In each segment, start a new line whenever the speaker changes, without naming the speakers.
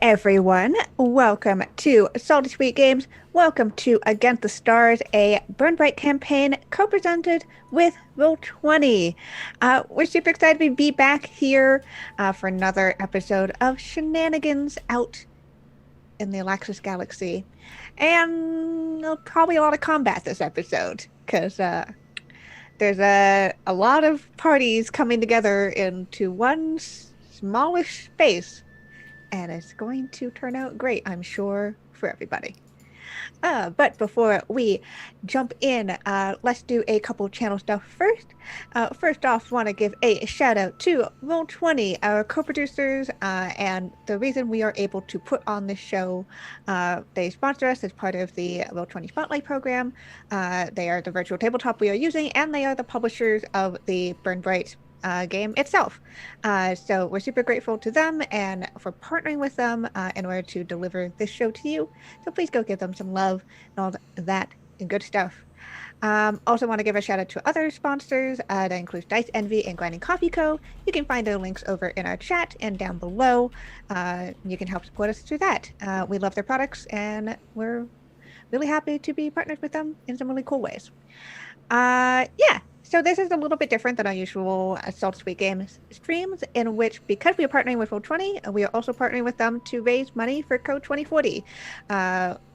everyone. Welcome to Salty Sweet Games. Welcome to Against the Stars, a Burn Bryte campaign co-presented with Roll20. We're super excited to be back here for another episode of shenanigans out in the Alaxis Galaxy. And probably a lot of combat this episode, because there's a lot of parties coming together into one smallish space. And it's going to turn out great, I'm sure, for everybody. But before we jump in, let's do a couple channel stuff first. First off, want to give a shout out to Roll20, our co-producers, and the reason we are able to put on this show. They sponsor us as part of the Roll20 Spotlight program. They are the virtual tabletop we are using, and they are the publishers of the Burn Bryte game itself. So we're super grateful to them and for partnering with them in order to deliver this show to you. So please go give them some love and all that good stuff. Also want to give a shout out to other sponsors. That includes Dice Envy and Grinding Coffee Co. You can find their links over in our chat and down below. You can help support us through that. We love their products and we're really happy to be partnered with them in some really cool ways. Yeah. So this is a little bit different than our usual Salty Sweet Games streams, in which, because we are partnering with Roll20, we are also partnering with them to raise money for Code 2040.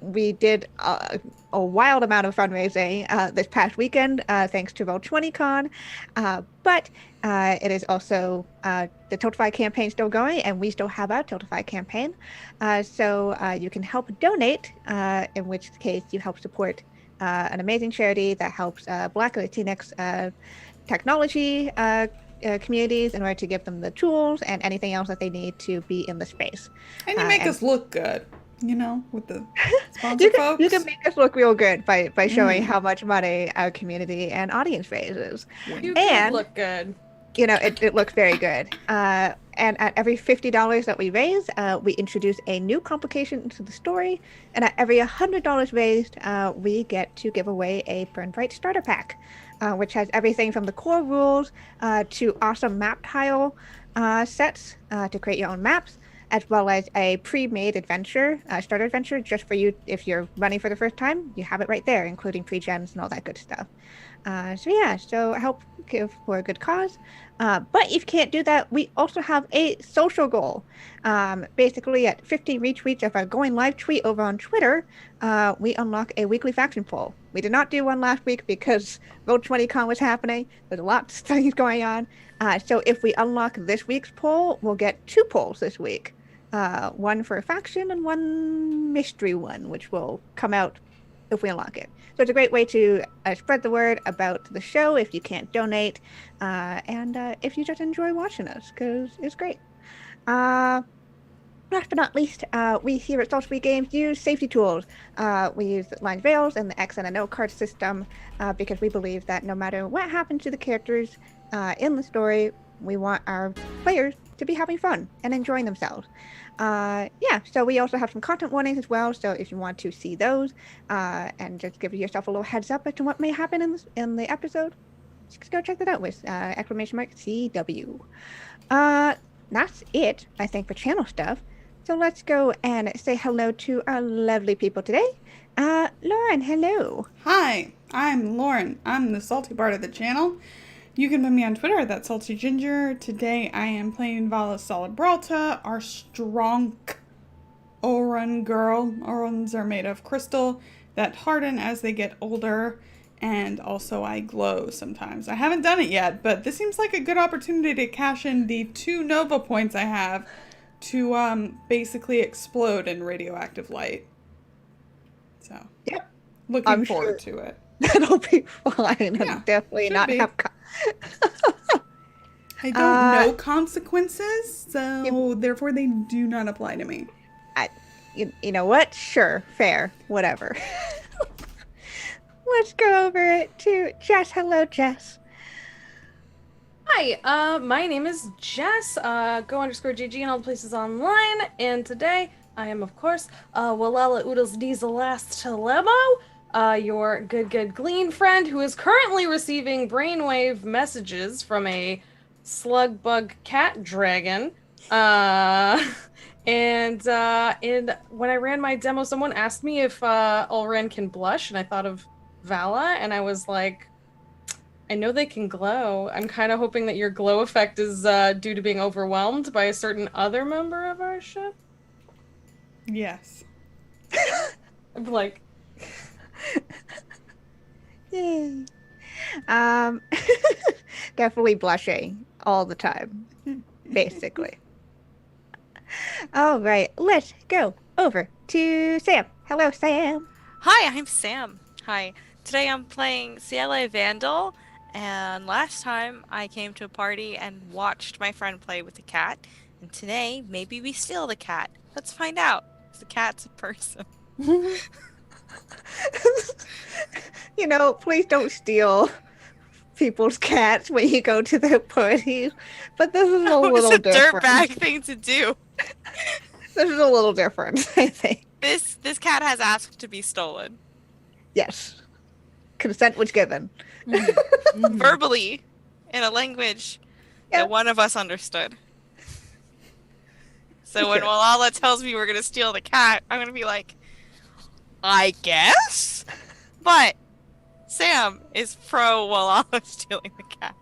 We did a wild amount of fundraising this past weekend, thanks to Roll20 Con, but it is also the Tiltify campaign still going, and we still have our Tiltify campaign. So you can help donate, in which case you help support an amazing charity that helps Black and Latinx technology communities in order to give them the tools and anything else that they need to be in the space.
And you make us look good, you know, with the sponsor folks.
You can make us look real good by showing how much money our community and audience raises.
You can look good.
You know, it looks very good. And at every $50 that we raise, we introduce a new complication into the story. And at every $100 raised, we get to give away a Burn Bryte starter pack, which has everything from the core rules to awesome map tile sets to create your own maps, as well as a pre-made adventure, starter adventure, just for you if you're running for the first time. You have it right there, including pre-gens and all that good stuff. So help give for a good cause. But if you can't do that, we also have a social goal. Basically, at 50 retweets of our going live tweet over on Twitter, we unlock a weekly faction poll. We did not do one last week because Roll20 Con was happening. There's a lot of things going on. So if we unlock this week's poll, we'll get 2 polls this week. One for a faction and one mystery one, which will come out if we unlock it. So it's a great way to spread the word about the show if you can't donate, and if you just enjoy watching us, because it's great. Last but not least, we here at Salty Sweet Games use safety tools. We use the lines veils and the X and a no card system because we believe that no matter what happens to the characters in the story, we want our players to be having fun and enjoying themselves. So we also have some content warnings as well, so if you want to see those and just give yourself a little heads up as to what may happen in the episode, just go check that out with !CW. That's it, I think, for channel stuff. So let's go and say hello to our lovely people today. Lauren, hello.
Hi, I'm Lauren. I'm the salty part of the channel. You can find me on Twitter, that's Salty Ginger. Today I am playing Vala Solibralta, our strong Oran girl. Orans are made of crystal that harden as they get older, and also I glow sometimes. I haven't done it yet, but this seems like a good opportunity to cash in the 2 Nova points I have to basically explode in radioactive light. So,
yep.
Looking forward to it.
That'll be fine.
Yeah,
definitely not have.
I don't know consequences, so therefore they do not apply to me.
You know what? Sure, fair, whatever. Let's go over it to Jess. Hello, Jess.
Hi, my name is Jess, go_GG in all places online, and today I am, of course, Walala Oodles D's the last Telemo, your good Glean friend who is currently receiving brainwave messages from a slug bug cat dragon, And when I ran my demo, someone asked me if Ulran can blush, and I thought of Vala, and I was like, I know they can glow. I'm kind of hoping that your glow effect is due to being overwhelmed by a certain other member of our ship.
Yes.
I'm like,
Yay. Um, definitely blushing all the time, basically. All right, let's go over to Sam. Hello, Sam.
Hi, I'm Sam. Hi. Today I'm playing CLA Vandal, and last time I came to a party and watched my friend play with the cat, and today maybe we steal the cat. Let's find out if the cat's a person.
Please don't steal people's cats when you go to their parties, but this is a
That was
little
a
different.
dirtbag thing to do.
This is a little different, I think.
This cat has asked to be stolen.
Yes. Consent was given.
Verbally, in a language
Yeah.
that one of us understood. So when
Sure.
Walala tells me we're gonna steal the cat, I'm gonna be like, I guess? But Sam is pro Walala stealing the cat.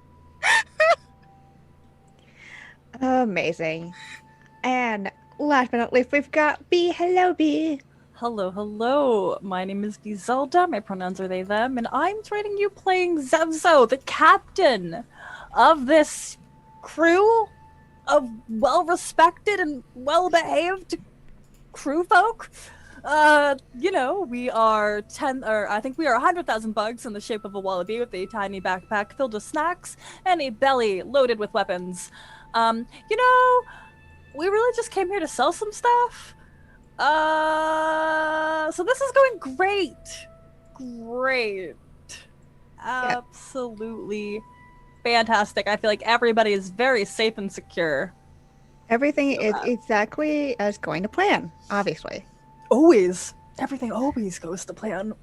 Amazing. And last but not least, we've got B. Hello, B.
Hello, hello. My name is Giselda. My pronouns are they, them, and I'm joining you playing Zevzo, the captain of this crew of well-respected and well-behaved crew folk. We are 100,000 bugs in the shape of a wallaby with a tiny backpack filled with snacks and a belly loaded with weapons. We really just came here to sell some stuff. So this is going great. Great. Absolutely fantastic. I feel like everybody is very safe and secure.
Everything is exactly as going to plan, obviously.
Always. Everything always goes to plan.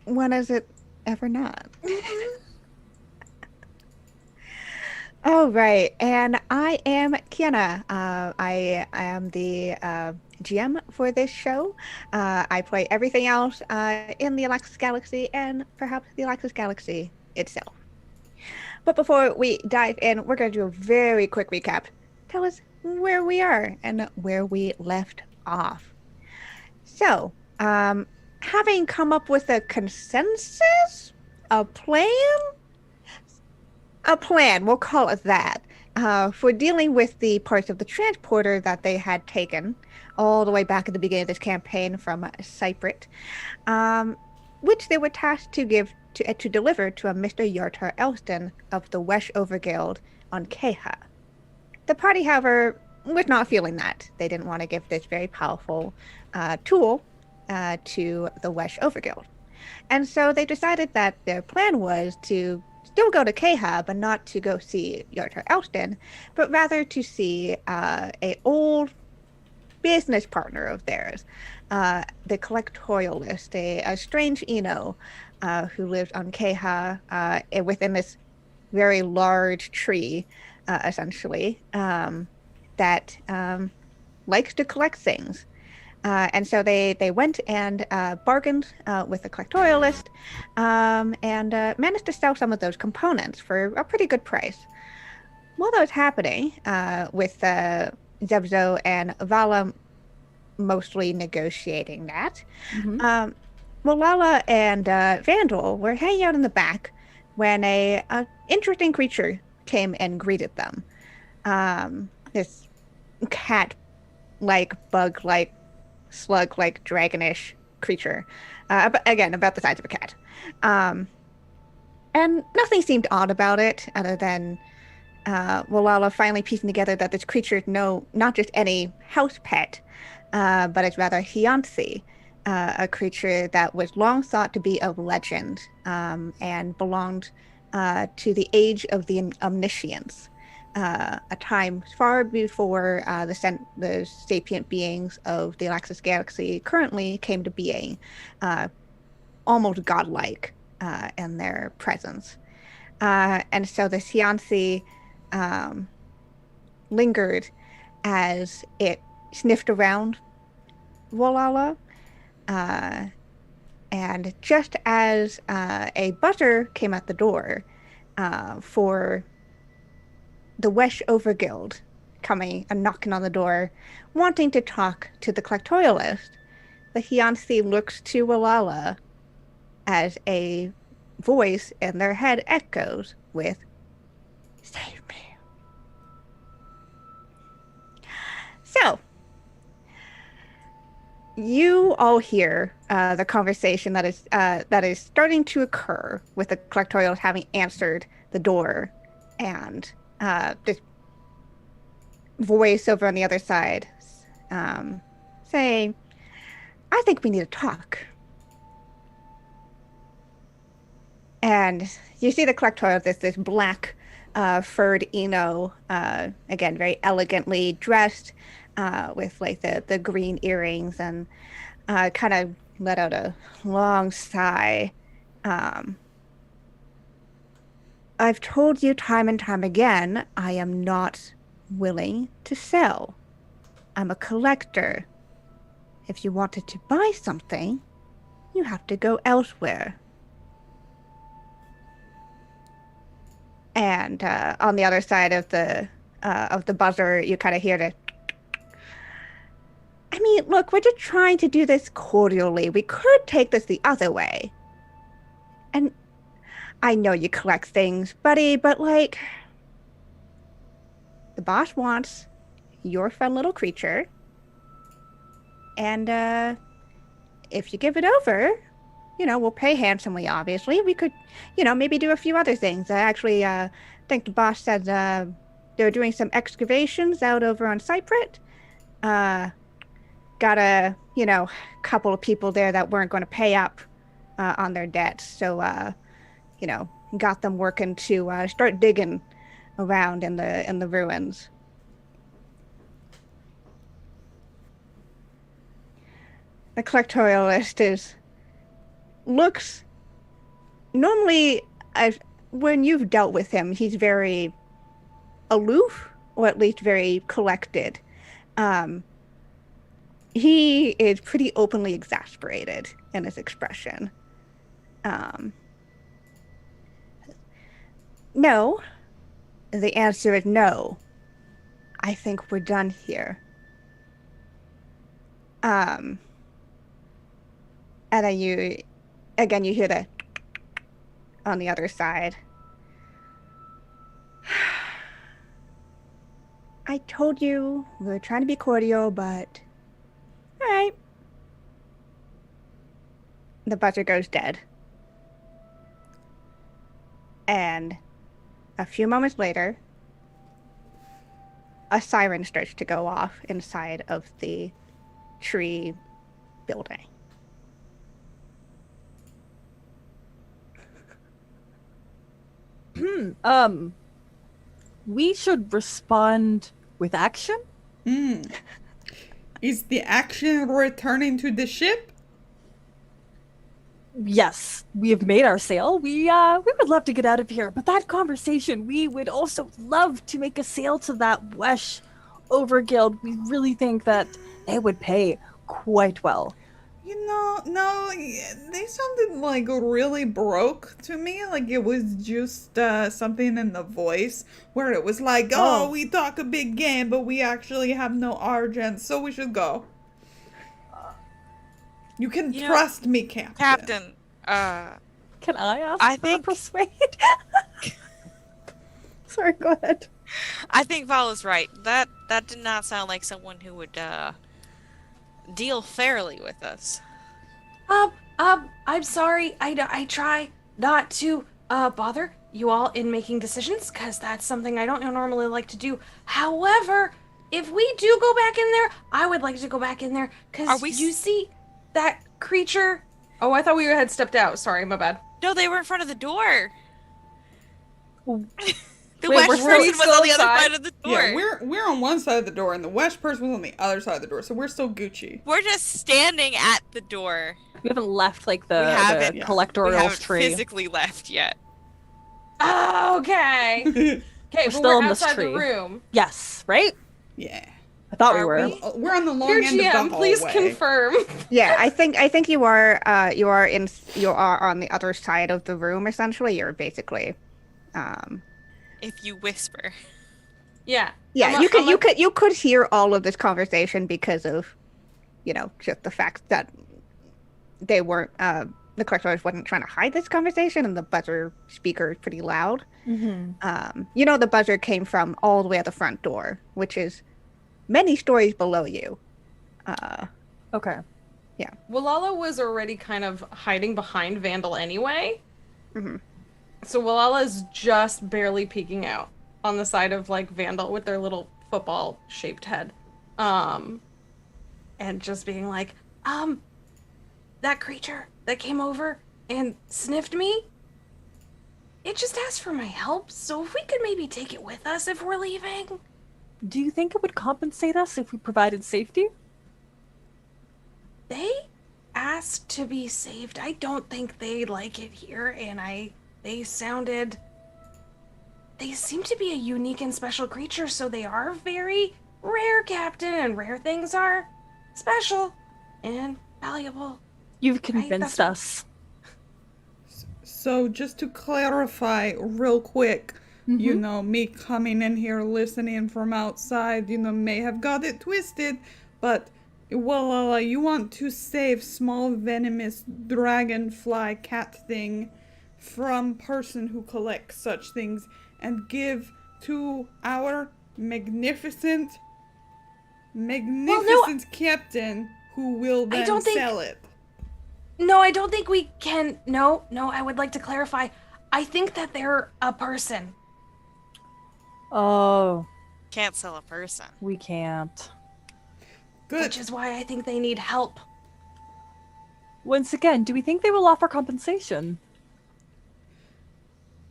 When is it ever not? All right, and I am Kiana. I am the GM for this show. I play everything else in the Alexis Galaxy and perhaps the Alexis Galaxy itself. But before we dive in, we're going to do a very quick recap. Tell us where we are and where we left off. So, having come up with a consensus, a plan, we'll call it that, for dealing with the parts of the transporter that they had taken all the way back at the beginning of this campaign from Cyprit, which they were tasked to deliver to a Mr. Yartar Elston of the Wesh Overguild on Keha. The party, however, was not feeling that. They didn't want to give this very powerful tool to the Wesh Overguild. And so they decided that their plan was to still go to Keha, but not to go see Yartar Elston, but rather to see a old business partner of theirs, the collectorialist, a strange Eno, who lived on Keha within this very large tree, essentially, that likes to collect things. And so they went and bargained with the collectorialist and managed to sell some of those components for a pretty good price. While that was happening, with Zevzo and Vala mostly negotiating that, Malala and Vandal were hanging out in the back when a interesting creature came and greeted them. This cat-like, bug-like, slug-like, dragonish creature. Again, about the size of a cat. And nothing seemed odd about it, other than Walala finally piecing together that this creature is not just any house pet, but it's rather Hyanthe, a creature that was long thought to be of legend, and belonged to the age of the Omniscience, a time far before the sapient beings of the Alexis Galaxy currently came to being, almost godlike in their presence. And so the Hyanthe lingered as it sniffed around Wolala. And just as a buzzer came at the door for the Wesh Overguild coming and knocking on the door, wanting to talk to the collectorialist, the Hyanthi looks to Wolala as a voice in their head echoes with, "Save me." So, you all hear the conversation that is starting to occur with the collectorials having answered the door, and this voice over on the other side saying, "I think we need to talk." And you see the collectorial, this black furred Eno, again, very elegantly dressed, with like the green earrings, and kind of let out a long sigh. I've told you time and time again, I am not willing to sell. I'm a collector. If you wanted to buy something, you have to go elsewhere. And on the other side of the buzzer, you kind of hear the. I mean, look, we're just trying to do this cordially. We could take this the other way. And I know you collect things, buddy, but like, the boss wants your fun little creature. And if you give it over, we'll pay handsomely, obviously. We could, maybe do a few other things. I actually think the boss said they're doing some excavations out over on Cyprit. Got a, couple of people there that weren't going to pay up on their debts. So, got them working to start digging around in the ruins. The collectorialist looks normally, when you've dealt with him, he's very aloof, or at least very collected. He is pretty openly exasperated in his expression. No. The answer is no. I think we're done here. And then you hear the on the other side. I told you we were trying to be cordial, but all right. The buzzer goes dead. And a few moments later, a siren starts to go off inside of the tree building.
We should respond with action?
Is the action returning to the ship?
Yes, we have made our sail. We would love to get out of here, but that conversation, we would also love to make a sail to that Wesh Overguild. We really think that they would pay quite well.
No, they sounded like really broke to me. Like it was just something in the voice where it was like, oh, we talk a big game, but we actually have no argent, so we should go. You can trust me, Captain.
Can I ask
I
for
think...
persuade? Sorry, go ahead.
I think Vala's right. That did not sound like someone who would deal fairly with us.
I'm sorry. I try not to bother you all in making decisions, because that's something I don't normally like to do. However, if we do go back in there, I would like to go back in there, because you see that creature.
Oh, I thought we had stepped out. Sorry, my bad.
No, they were in front of the door. The
Wait,
Wesh
we're
person was
still
on the other
outside?
side of the door.
Yeah, we're on one side of the door, and the Wesh person was on the other side of the door, so we're still Gucci.
We're just standing at the door.
We haven't left like the
We
collectorials
haven't
tree.
physically left yet.
Okay. Okay, but
still
we're
in this
outside
tree.
the room.
Yes, right?
Yeah.
I thought we
Are
were.
we?
We're on the long
Dear
end of the
GM,
hallway.
please confirm.
Yeah, I think you are on the other side of the room essentially. You're basically
If you whisper.
Yeah.
yeah,
I'm a-
you could
I'm
you
a-
could you could hear all of this conversation because of, just the fact that they weren't the collectors wasn't trying to hide this conversation, and the buzzer speaker is pretty loud. The buzzer came from all the way at the front door, which is many stories below you.
Okay.
Walala was already kind of hiding behind Vandal anyway.
Mhm.
So Walala's just barely peeking out on the side of like Vandal with their little football shaped head. And just being like, that creature that came over and sniffed me, it just asked for my help, so if we could maybe take it with us if we're leaving.
Do you think it would compensate us if we provided safety?
They asked to be saved. I don't think they like it here, and they seem to be a unique and special creature, so they are very rare, Captain, and rare things are special and valuable.
You've convinced us.
So just to clarify real quick, me coming in here listening from outside, may have got it twisted, but you want to save small venomous dragonfly cat thing from person who collects such things and give to our magnificent captain who will then sell it.
No, I don't think we can. No, I would like to clarify. I think that they're a person.
Oh,
Can't sell a person.
we can't.
Good.
Which is why I think they need help.
Once again, do we think they will offer compensation?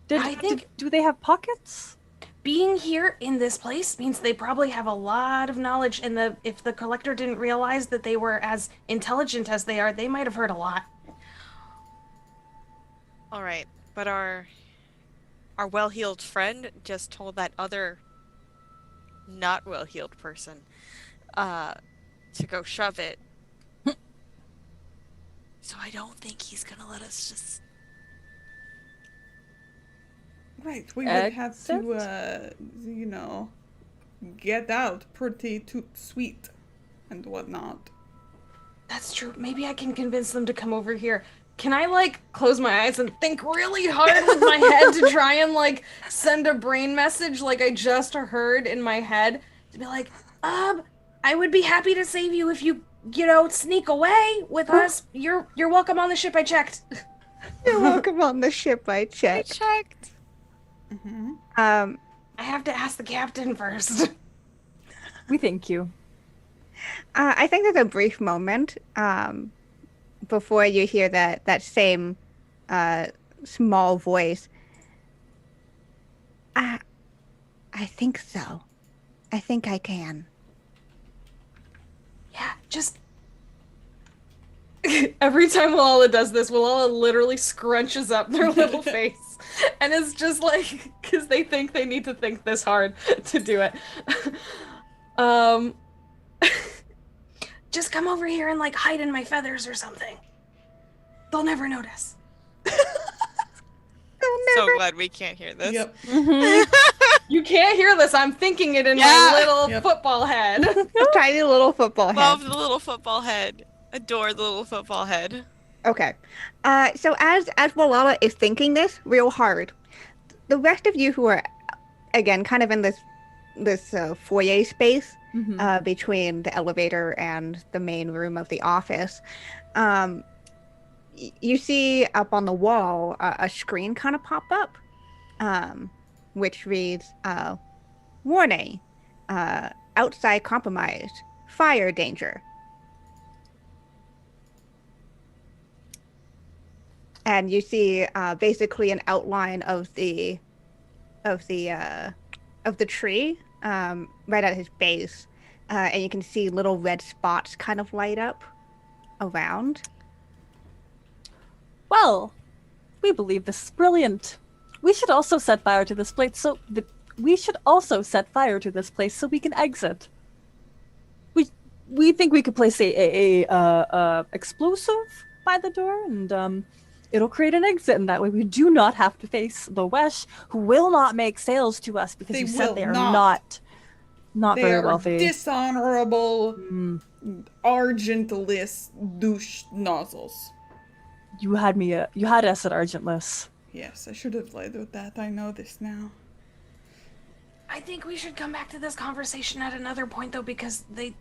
Do they have pockets?
Being here in this place means they probably have a lot of knowledge, and if the collector didn't realize that they were as intelligent as they are, they might have heard a lot.
All right, but our well-heeled friend just told that other not well-heeled person to go shove it. So I don't think he's gonna let us just...
Right, we would have to, get out pretty sweet and whatnot.
That's true. Maybe I can convince them to come over here. Can I, close my eyes and think really hard with my head to try and, send a brain message like I just heard in my head? To be like, I would be happy to save you if you, sneak away with us. You're welcome on the ship, I checked.
You're welcome on the ship, I
I
checked.
checked.
I have to ask the captain first.
We thank you.
I think there's a brief moment before you hear that same small voice. I think so. I think I can.
Yeah, just... Every time Walala does this, Walala literally scrunches up their little face. And it's just because they think they need to think this hard to do it. Just come over here and hide in my feathers or something. They'll never notice.
So glad we can't hear this.
Yep.
You can't hear this. I'm thinking it in my little football head.
Tiny little football head.
Love the little football head. Adore the little football head.
Okay. So as Walala is thinking this real hard, the rest of you who are, again, kind of in this foyer space between the elevator and the main room of the office, you see up on the wall a screen kind of pop up, which reads, warning, outside compromised, fire danger. And you see basically an outline of the tree right at his base, and you can see little red spots kind of light up around.
Well, we believe this is brilliant. We should also set fire to this place so we can exit. we think we could place a explosive by the door, and it'll create an exit, and that way we do not have to face the Wesh, who will not make sales to us because
They
you said
will
they are
not.
not
They
very
are
wealthy.
dishonorable, argentless douche nozzles.
You had us at argentless.
Yes, I should have led with that. I know this now.
I think we should come back to this conversation at another point, though, because they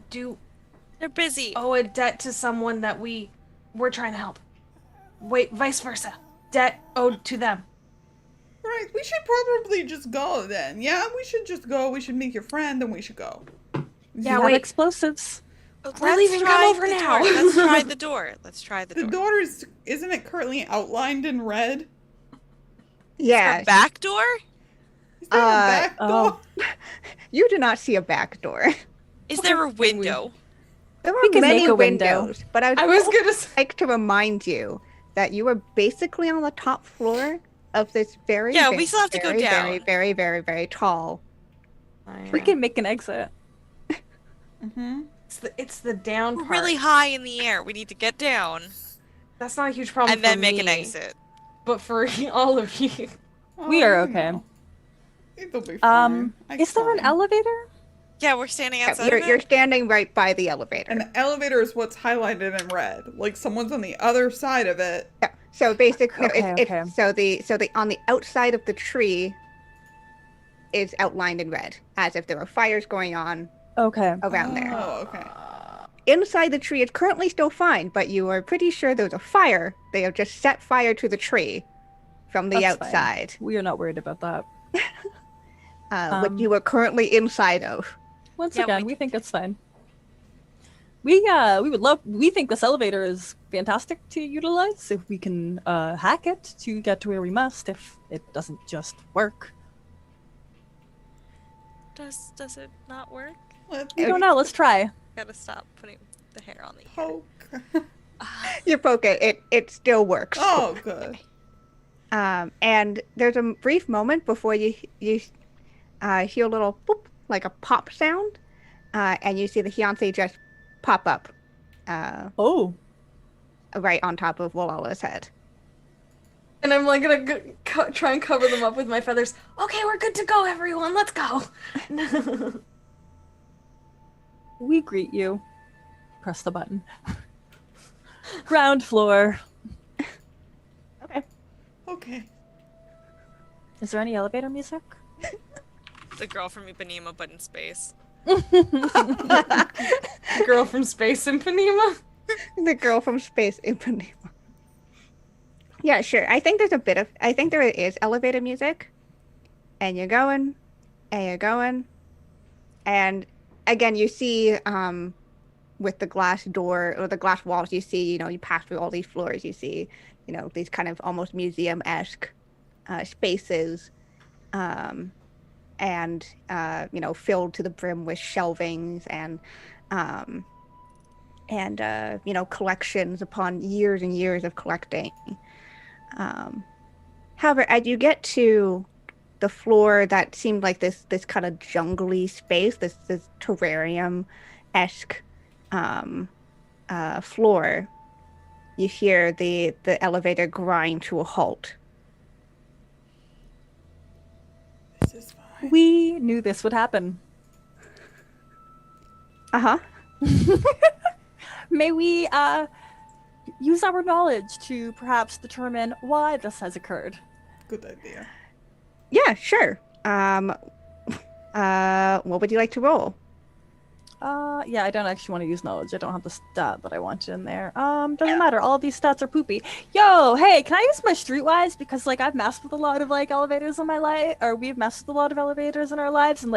do
They're busy.
owe a debt to someone that we're trying to help. Wait, vice versa. Debt owed to them.
Right, we should probably just go then. Yeah, we should just go. We should meet your friend and we should go.
Yeah,
You
wait.
have explosives.
We're leaving. Come over
the
now.
door. Let's try the door. Let's try the
The
door.
door isn't it currently outlined in red?
Yeah,
A back door?
Is there a back
oh.
door?
you do not see a back door.
Is there a window?
There
We
are
can
many
make a window.
windows, but I
I was
would
gonna say.
like to remind you that you are basically on the top floor of this very,
Yeah,
very,
we still have to go
very,
down.
very, very, very, very tall.
We can make an exit.
Mm-hmm.
It's the down
We're
part.
really high in the air. We need to get down
That's not a huge problem.
and then
for
make
me,
an exit.
But for all of you,
We are okay.
It'll be fine.
Is there an elevator?
Yeah, we're standing outside
You're,
of
you're
it.
standing right by the elevator.
An elevator is what's highlighted in red. Like someone's on the other side of it.
Yeah. So basically, no,
Okay,
it's,
okay.
it's so the on the outside of the tree is outlined in red, as if there are fires going on
Okay.
around there.
Oh, okay.
Inside the tree, it's currently still fine, but you are pretty sure there's a fire. They have just set fire to the tree from the
That's fine.
outside,
We are not worried about that.
which you are currently inside of.
Once
Yeah,
again, we think it's fine. We think this elevator is fantastic to utilize if we can hack it to get to where we must, if it doesn't just work.
Does it not work?
Let's
We don't know, let's try.
Gotta stop putting the hair on the ear.
poke.
You poke it, it still works.
Oh, good.
And there's a brief moment before you hear a little boop, like a pop sound, and you see the fiancé just pop up
Oh.
right on top of Wolala's head.
and I'm like gonna try and cover them up with my feathers. Okay, we're good to go, everyone. Let's go.
We greet you. Press the button. Ground floor.
Okay.
Is there any elevator music?
The girl from Ipanema, but in space.
The girl from Space Symphonema.
The girl from Space Ipanema. Yeah, sure. I think there is elevator music. And you're going, and again, you see, with the glass door or the glass walls, you see, you pass through all these floors, you see, these kind of almost museum-esque spaces, and filled to the brim with shelvings and collections upon years and years of collecting. However, as you get to the floor that seemed like this kind of jungly space, this terrarium-esque floor, you hear the elevator grind to a halt.
This is fine.
We knew this would happen.
Uh-huh.
May we use our knowledge to perhaps determine why this has occurred?
Good idea.
Yeah, sure. What would you like to roll?
Yeah, I don't actually want to use knowledge. I don't have the stat that I wanted in there. Doesn't matter. All of these stats are poopy. Yo, hey, can I use my streetwise? Because, I've messed with a lot of, elevators in my life, or we've messed with a lot of elevators in our lives, and,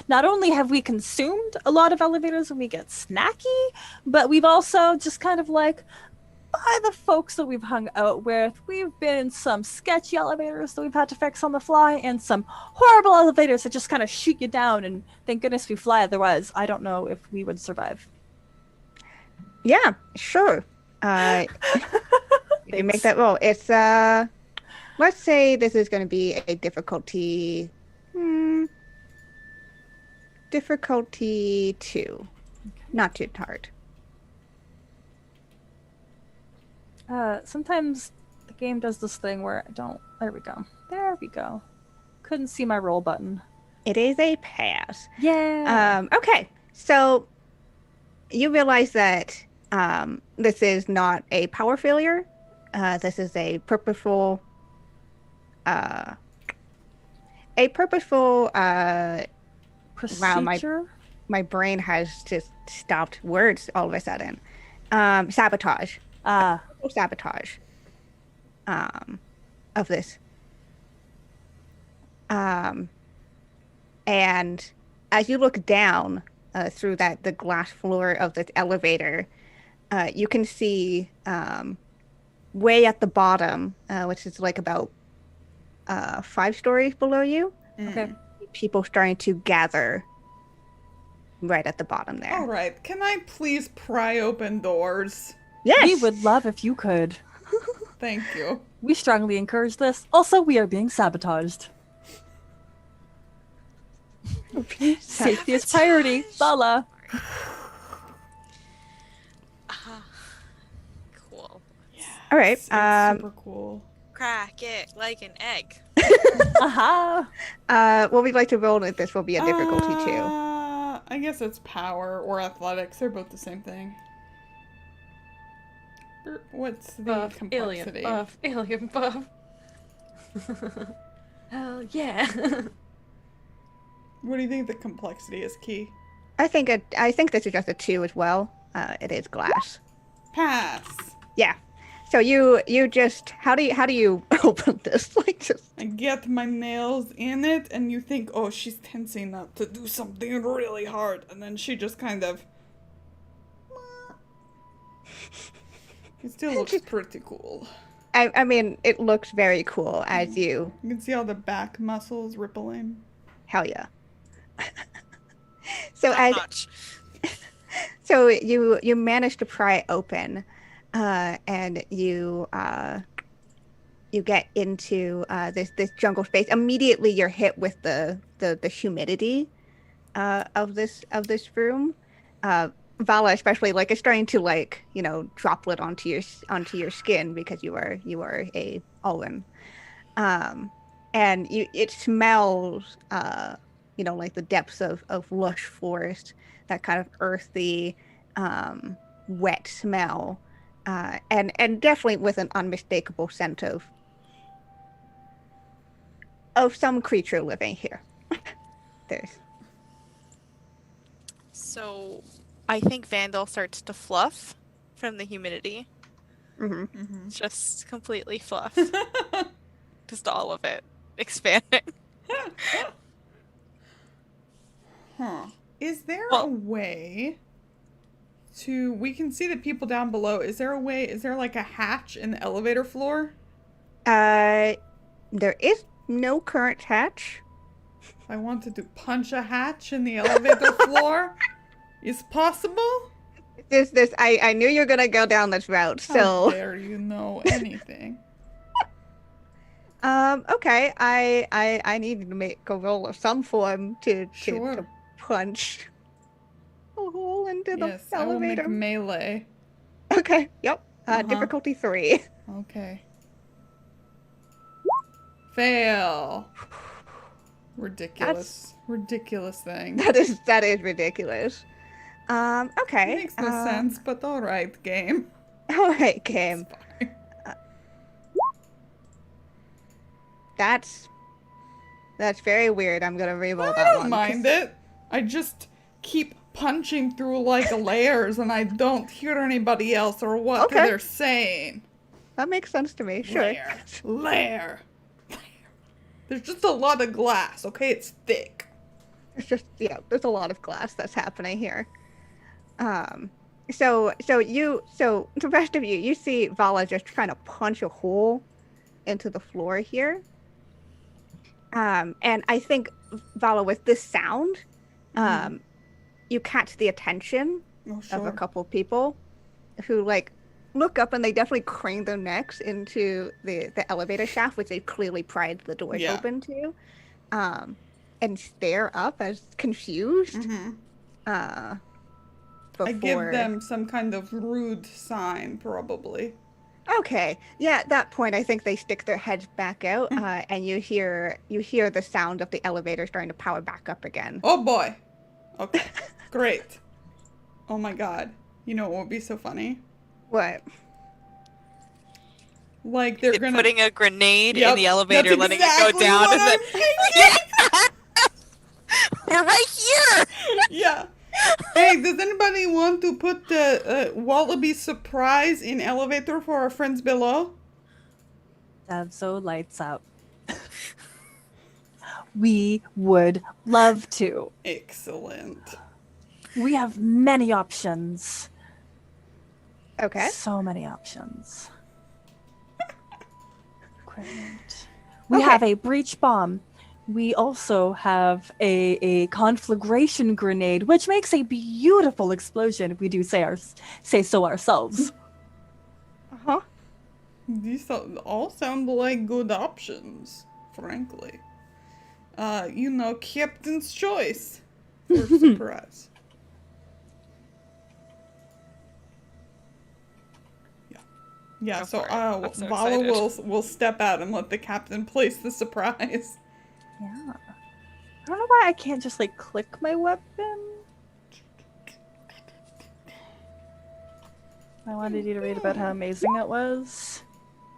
not only have we consumed a lot of elevators when we get snacky, but we've also just kind of, by the folks that we've hung out with, we've been in some sketchy elevators that we've had to fix on the fly, and some horrible elevators that just kind of shoot you down, and thank goodness we fly, otherwise I don't know if we would survive.
Yeah, sure. You make that roll. It's let's say this is going to be a difficulty 2. Not too hard.
Sometimes the game does this thing where I don't. There we go. There we go. Couldn't see my roll button.
It is a pass.
Yeah.
Okay, so you realize that this is not a power failure. This is a purposeful.
Procedure.
My brain has just stopped words all of a sudden. Sabotage. Sabotage. Of this. And as you look down through the glass floor of the elevator, you can see way at the bottom, which is like about 5 stories below you.
Okay.
People starting to gather right at the bottom there.
All right. Can I please pry open doors?
Yes.
We would love if you could.
Thank you.
We strongly encourage this. Also, we are being sabotaged. Safety is priority. Bala.
Cool.
All right.
It's super cool.
Crack it like an egg.
Aha.
What we'd like to roll with this will be a difficulty too.
I guess it's power or athletics. They're both the same thing. What's the
Buff,
complexity?
alien buff. Hell yeah.
What do you think the complexity is, Key?
I think this is just a 2 as well. It is glass.
Pass.
Yeah. So you just how do you open this? Like just
I get my nails in it, and you think, oh, she's tensing up to do something really hard, and then she just kind of. It still looks pretty cool.
I mean it looks very cool as you
You can see all the back muscles rippling.
hell yeah. So
Top
as
notch.
so you manage to pry it open, and you get into this jungle space. Immediately, you're hit with the humidity of this room. Vala, especially, like it's starting to droplet onto your skin because you are a Olin, and it smells like the depths of lush forest, that kind of earthy, wet smell, and definitely with an unmistakable scent of some creature living here. There's
So I think Vandal starts to fluff from the humidity. Just completely fluff. Just all of it expanding.
Huh. Is there a way to... We can see the people down below. Is there like a hatch in the elevator floor?
there is no current hatch.
I wanted to punch a hatch in the elevator floor. Is possible?
This I knew you were gonna go down this route,
How
so
dare you know anything?
okay. I need to make a roll of some form to
Sure.
punch a hole into the
Yes, I will make
elevator.
melee.
Okay, yep.
Uh-huh.
Difficulty 3.
Okay. Fail. Ridiculous. Ridiculous thing.
That is ridiculous. Okay.
It makes no sense, but alright, game.
All right, game.
It's fine.
That's very weird. I'm gonna reroll
I
that
don't
one.
mind it. I just keep punching through like layers and I don't hear anybody else or what
Okay.
they're saying.
That makes sense to me. Sure.
Layer. There's just a lot of glass, okay? It's thick.
It's just there's a lot of glass that's happening here. So the rest of you see Vala just trying to punch a hole into the floor here. And I think Vala, with this sound, you catch the attention
Oh,
of
sure.
a couple of people who look up, and they definitely crane their necks into the elevator shaft, which they clearly pried the doors
Yeah.
open to, and stare up as confused. before.
I give them some kind of rude sign, probably.
Okay. Yeah, at that point, I think they stick their heads back out, and you hear the sound of the elevator starting to power back up again.
Oh boy. Okay. Great. Oh my god. You know what would be so funny?
What?
Like they're gonna
putting a grenade
Yep,
in the elevator,
that's
letting
exactly
it go down,
what
and then
I'm
we're right here.
yeah. Hey, does anybody want to put the Wallaby surprise in elevator for our friends below?
Zavzo lights up. We would love to.
Excellent.
We have many options.
Okay.
So many options. Great. We
Okay.
have a breach bomb. We also have a conflagration grenade, which makes a beautiful explosion if we do say so ourselves.
Uh-huh.
These all sound like good options, frankly. You know, Captain's choice for surprise. Yeah,
Go
so
for it. I'm so
Vala
excited.
will step out and let the captain place the surprise.
Yeah. I don't know why I can't just like click my weapon. I wanted you to read about how amazing it was.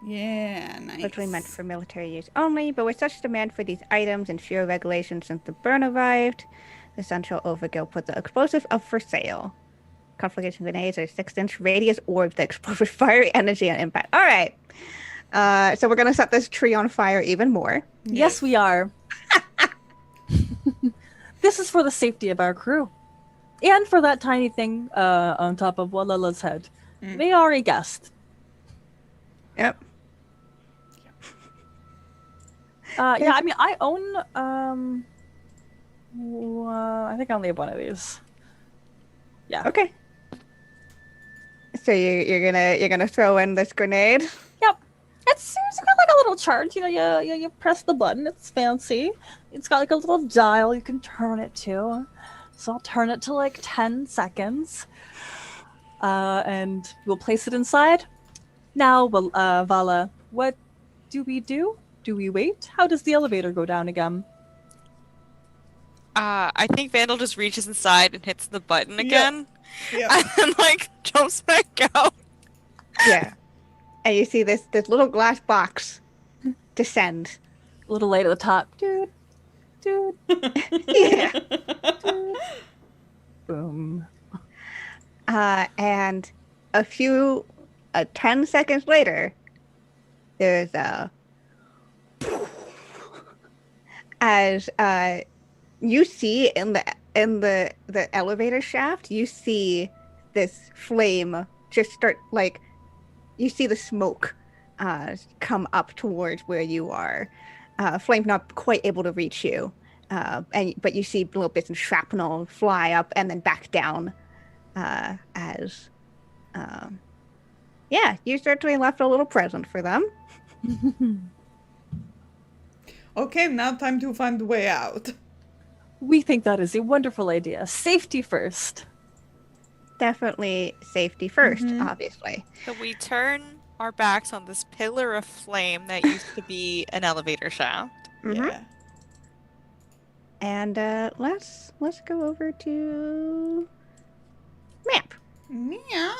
Yeah, nice.
Literally meant for military use only, but with such demand for these items and fewer regulations since the burn arrived, the central overkill put the explosive up for sale. Conflagration grenades are 6-inch radius orbs that explode with fiery energy and impact. All right. So we're going to set this tree on fire even more.
Yes, we are. This is for the safety of our crew. And for that tiny thing on top of Walala's head. They are a guest.
Yep.
Yeah, I mean, I own, I think I only have one of these. Yeah.
Okay. So you're gonna throw in this grenade?
Yep. It's got like a little charge. You know, you press the button. It's fancy. It's got like a little dial you can turn it to. So I'll turn it to like 10 seconds. And we'll place it inside. Now, Vala, what do we do? Do we wait? How does the elevator go down again?
I think Vandal just reaches inside and hits the button again,
Yeah.
and then like jumps back out.
Yeah. And you see this little glass box descend.
A little light at the top. Dude.
Yeah.
Boom.
And a few 10 seconds later, there's a as you see in the elevator shaft, you see this flame just start, like, you see the smoke come up towards where you are. Flame not quite able to reach you, but you see little bits of shrapnel fly up and then back down as you certainly left a little present for them.
Okay, now time to find a way out.
We think that is a wonderful idea. Safety first.
Definitely safety first, obviously.
So we turn our backs on this pillar of flame that used to be an elevator shaft.
Yeah.
And let's go over to map.
Yeah.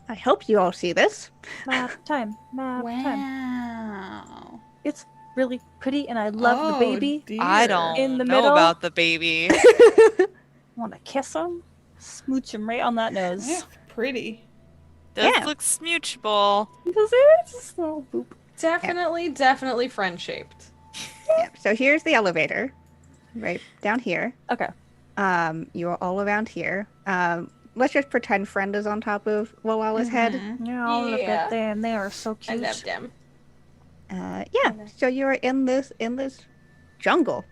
I hope you all see this.
Map time. Map time.
Wow.
It's really pretty, and I love the baby.
Dear.
I don't
In the
know
middle.
about the baby.
Want to kiss him? Smooch him right on that nose.
Yeah, pretty.
Does
Yeah.
look smoochable.
Does it? Just a little boop.
Definitely friend-shaped.
Yeah. So here's the elevator, right down here.
Okay.
You're all around here. Let's just pretend friend is on top of Walala's head.
Yeah, look
Yeah.
at them. They are so
I
cute.
love them.
So you're in this jungle.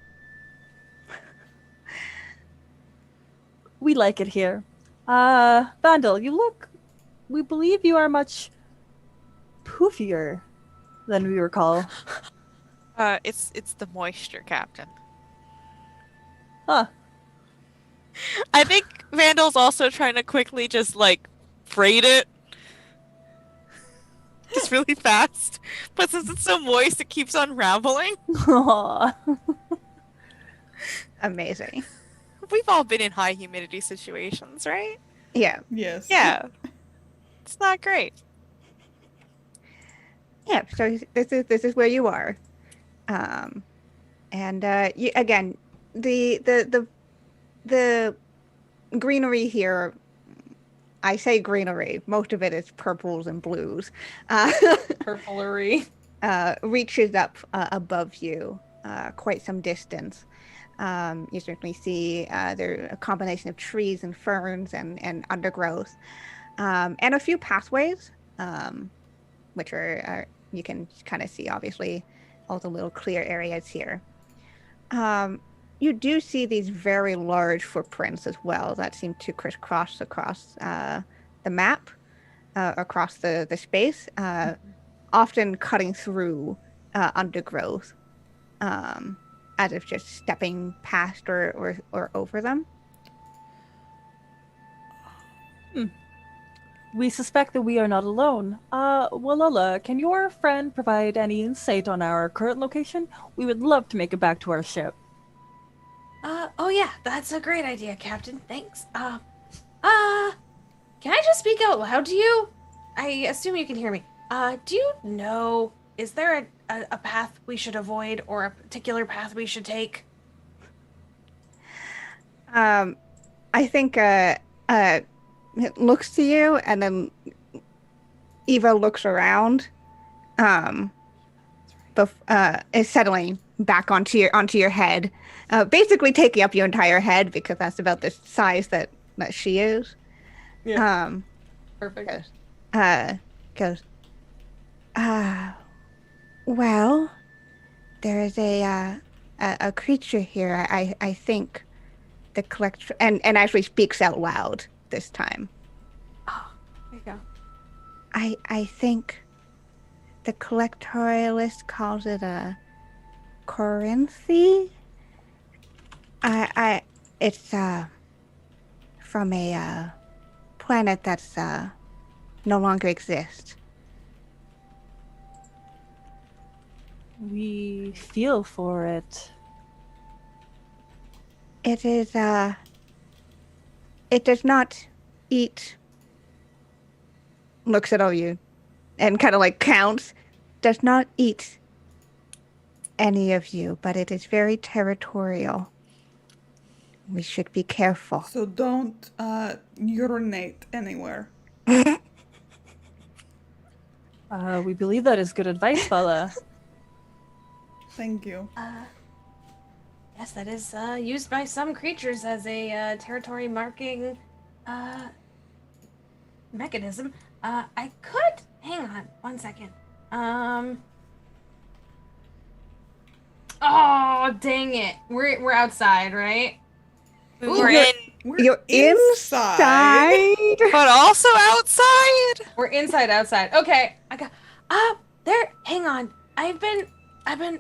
We like it here. Vandal, we believe you are much poofier than we recall.
It's the moisture, Captain.
Huh.
I think Vandal's also trying to quickly just like braid it. Just really fast. But since it's so moist, it keeps unraveling.
Aw.
Amazing.
We've all been in high humidity situations, right?
Yeah.
Yes.
Yeah. It's not great.
Yeah. So this is where you are. And you again, the greenery here. I say greenery. Most of it is purples and blues.
Purplery.
Reaches up above you quite some distance. You certainly see there a combination of trees and ferns and undergrowth, and a few pathways, which are you can kind of see obviously all the little clear areas here. You do see these very large footprints as well that seem to crisscross across the map, across the space, often cutting through undergrowth, as if just stepping past or over them.
We suspect that we are not alone. Walala, can your friend provide any insight on our current location? We would love to make it back to our ship.
Oh yeah, that's a great idea, Captain. Thanks. Can I just speak out loud to you? I assume you can hear me. Do you know, is there a path we should avoid or a particular path we should take?
I think it looks to you, and then Eva looks around. Is settling back onto your head, basically taking up your entire head because that's about the size that she is.
Yeah. Perfect.
Goes. Well, there is a creature here. I think the collector and actually speaks out loud this time.
Oh, there you go.
I think the collectorialist calls it a Corinthi. It's from a planet that's no longer exists.
We feel for it.
It is it does not eat. Looks at all you and kind of like counts. Does not eat any of you, but it is very territorial. We should be careful.
So don't urinate anywhere.
We believe that is good advice, fella.
Thank you.
Yes, that is used by some creatures as a territory marking mechanism. I could hang on 1 second. Oh, dang it. We're outside, right?
You're inside.
But also outside?
We're outside. Okay. I got there. Hang on. I've been I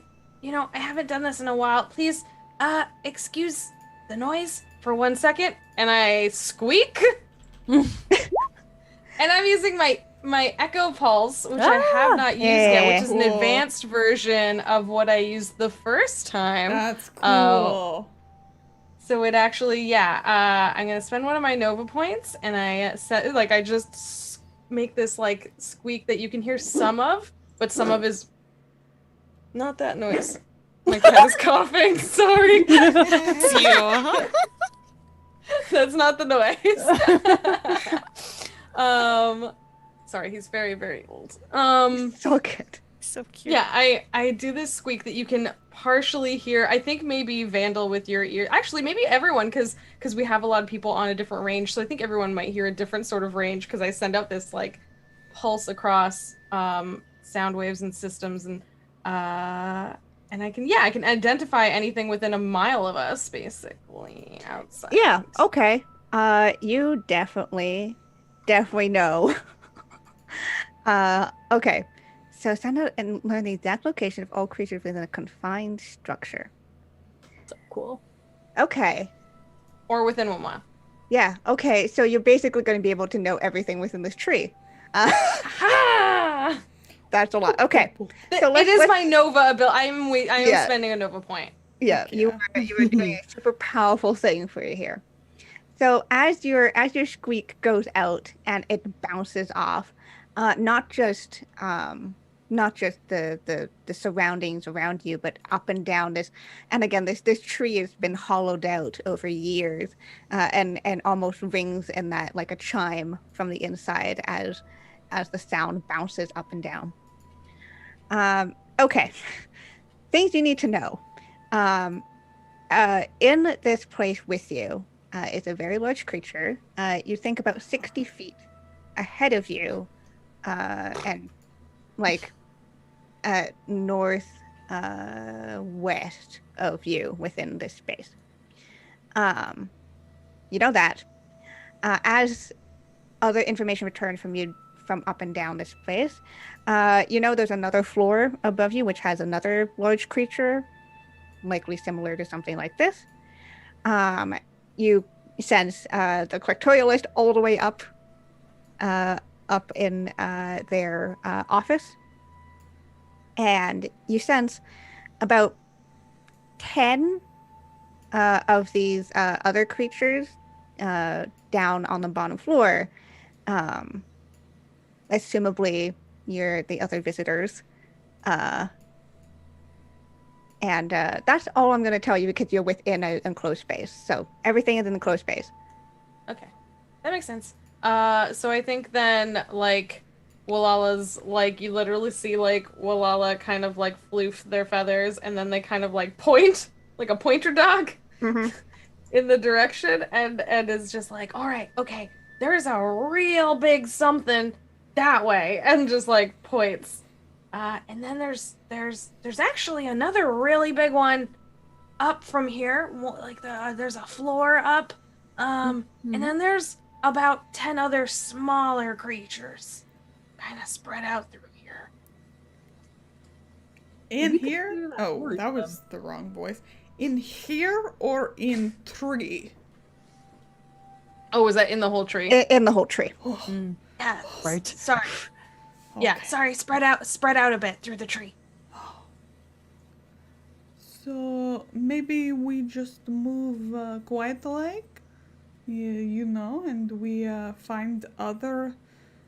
haven't done this in a while. Please excuse the noise for 1 second, and I squeak. And I'm using my Echo Pulse, which I have not used yet, which is an
Cool.
advanced version of what I used the first time.
That's cool.
So it actually, I'm gonna spend one of my Nova points, and I just make this like squeak that you can hear some of, but some of is not that noise. My cat is coughing. Sorry.
It's you.
That's not the noise. Sorry, he's very, very old.
So good.
So cute.
Yeah, I do this squeak that you can partially hear. I think maybe Vandal with your ear. Actually, maybe everyone, because we have a lot of people on a different range. So I think everyone might hear a different sort of range because I send out this like pulse across sound waves and systems, and I can identify anything within a mile of us, basically outside.
Yeah. Okay. You definitely know. Okay. So send out and learn the exact location of all creatures within a confined structure.
So cool.
Okay.
or within 1 mile.
Yeah, okay, so you're basically going to be able to know everything within this tree.
Ha!
That's a lot. Okay, so
It is
let's
my Nova ability. I am
Yeah.
spending a Nova point.
yeah,
Heck
you were doing a super powerful thing for you here. So as your squeak goes out and it bounces off, not just the surroundings around you, but up and down this, and again this tree has been hollowed out over years, and almost rings in that like a chime from the inside as the sound bounces up and down. Okay, things you need to know. In this place with you is a very large creature. You think about 60 feet ahead of you, and like north west of you within this space. You know that. As other information returned from you from up and down this place, you know there's another floor above you which has another large creature, likely similar to something like this. You sense the Correctorialist all the way up in their office. And you sense about 10 of these other creatures down on the bottom floor. Assumably, you're the other visitors. And that's all I'm going to tell you because you're within an enclosed space. So everything is in the enclosed space.
Okay, that makes sense. So I think then, like, Walala's, like, you literally see, like, Walala kind of, like, floof their feathers, and then they kind of, like, point, like a pointer dog, in the direction, and is just like, all right, okay, there's a real big something that way, and just, like, points. And then there's actually another really big one up from here, like, there's a floor up, and then there's about 10 other smaller creatures kind of spread out through here.
In here? Oh, that was the wrong voice. In here or in tree?
Oh, was that in the whole tree?
In the whole tree.
Yeah.
Right.
Sorry.
Okay.
Yeah, sorry. Spread out a bit through the tree.
So maybe we just move quietly, you know, and we find other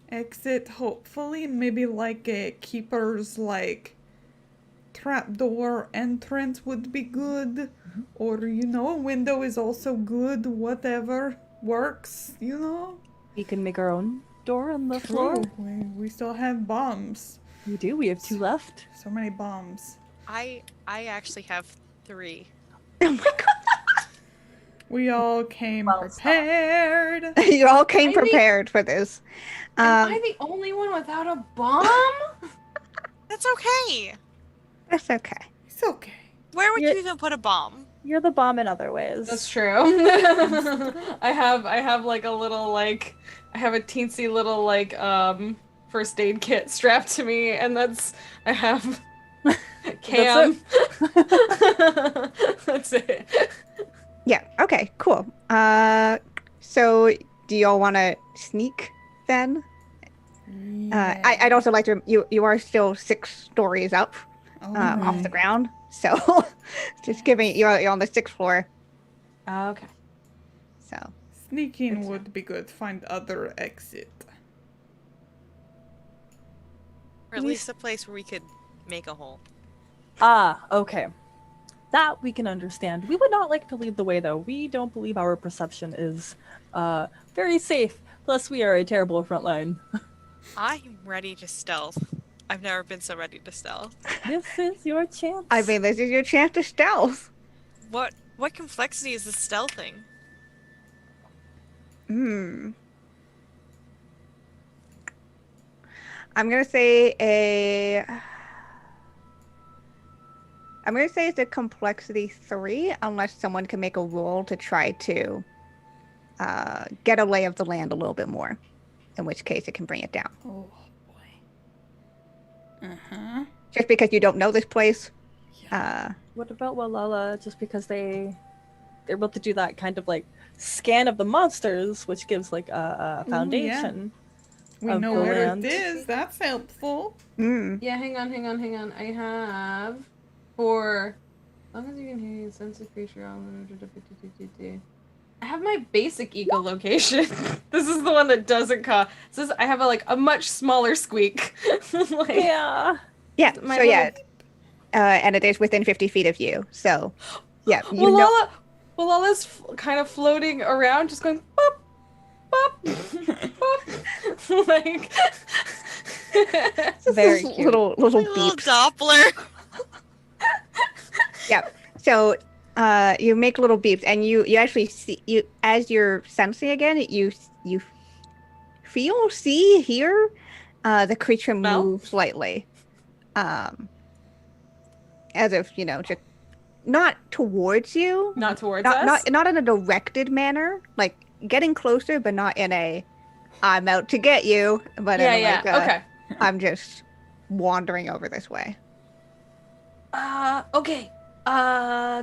exit, hopefully. Maybe like a keeper's, like, trapdoor entrance would be good. Or, you know, a window is also good. Whatever works, you know?
We can make our own door on the floor.
True. We still have bombs.
We do. We have 2 left.
So many bombs.
I actually have 3.
Oh my god.
We all came
Well,
prepared.
You all came
I think-
prepared for this.
Am I the only one without a bomb?
That's okay.
That's okay.
It's okay.
Where would
Yeah.
you even put a bomb?
You're the bomb in other ways.
That's true. I have like a little, like, I have a teensy little, like, first aid kit strapped to me, and I have Cam. That's it.
Yeah, okay, cool. So do y'all want to sneak then? I'd also like to, you are still 6 stories up off the ground. So just giving, you're on the 6th floor.
Okay.
So
Sneaking would be good. Find other exit.
Or at least a place where we could make a hole.
Ah, okay. That we can understand. We would not like to lead the way, though. We don't believe our perception is very safe. Plus, we are a terrible frontline.
I'm ready to stealth. I've never been so ready to stealth.
This is your chance.
I mean, this is your chance to stealth.
What complexity is this stealthing?
I'm gonna say it's a complexity 3, unless someone can make a roll to try to get a lay of the land a little bit more. In which case, it can bring it down.
Oh boy.
Just because you don't know this place.
What about Walala? Just because they're able to do that kind of like scan of the monsters, which gives like a foundation.
We
Of
know
the
where
land.
it is. That's helpful.
Yeah, hang on. I have for as long as you can hear you sense a creature on I have my basic ecolocation. This is the one that doesn't cost. This is, I have a much smaller squeak. Like,
Yeah.
Yeah.
My
So
little-
yeah, and it is within 50 feet of you. So yeah, you know.
Walalla's kind of floating around, just going pop, pop, pop, like
Very
Just
cute.
little
Little
beeps.
Doppler.
Yeah. So you make little beeps, and you actually see you as you're sensing again. You feel, see, hear the creature
Smell?
move slightly, as if just not towards you,
not towards
not
us.
not in a directed manner, like getting closer, but not in a I'm out to get you, but in
Yeah,
like a,
okay.
I'm just wandering over this way.
Okay.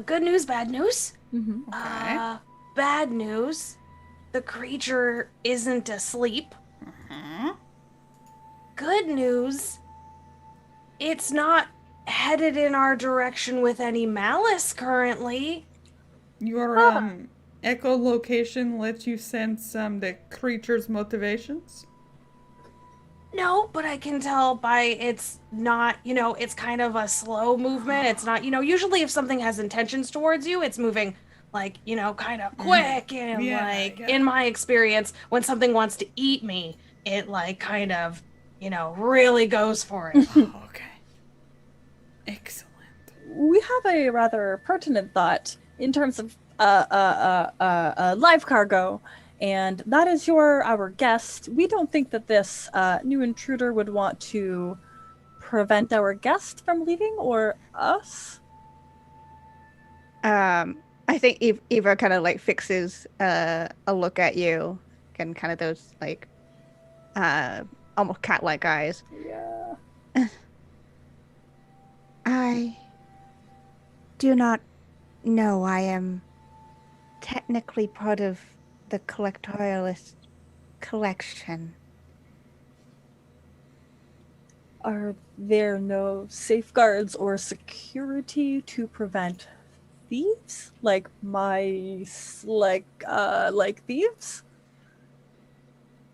Good news, bad news.
Mm-hmm.
Okay.
Bad news. The creature isn't asleep.
Huh?
Good news. It's not headed in our direction with any malice currently.
Your echolocation lets you sense the creature's motivations.
No, but I can tell by it's not, it's kind of a slow movement. It's not, usually if something has intentions towards you, it's moving like, kind of quick and
Yeah.
in my experience, when something wants to eat me, it like kind of, really goes for it.
Oh, okay. Excellent.
We have a rather pertinent thought in terms of live cargo, and that is our guest. We don't think that this new intruder would want to prevent our guest from leaving or us.
I think Eva kind of like fixes a look at you, and kind of those like almost cat-like eyes.
Yeah.
I do not know. I am technically part of the collectorialist collection.
Are there no safeguards or security to prevent thieves? Like mice, like thieves?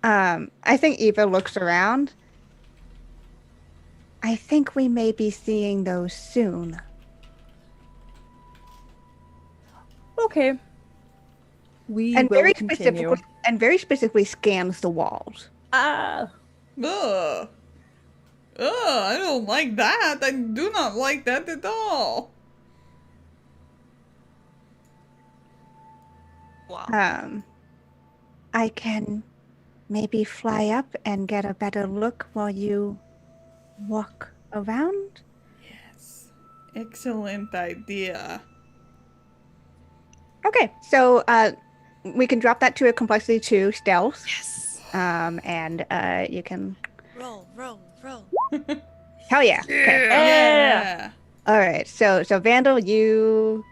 I think Eva looks around. I think we may be seeing those soon.
Okay. We
And
will
very
continue.
specifically scans the walls.
Ah,
Ugh. Ugh, I don't like that. I do not like that at all.
Wow.
I can maybe fly up and get a better look while you walk around.
Yes. Excellent idea.
Okay, so we can drop that to a complexity 2 stealth.
Yes.
And you can.
Roll.
Hell yeah. Okay.
Yeah.
All right. So Vandal, you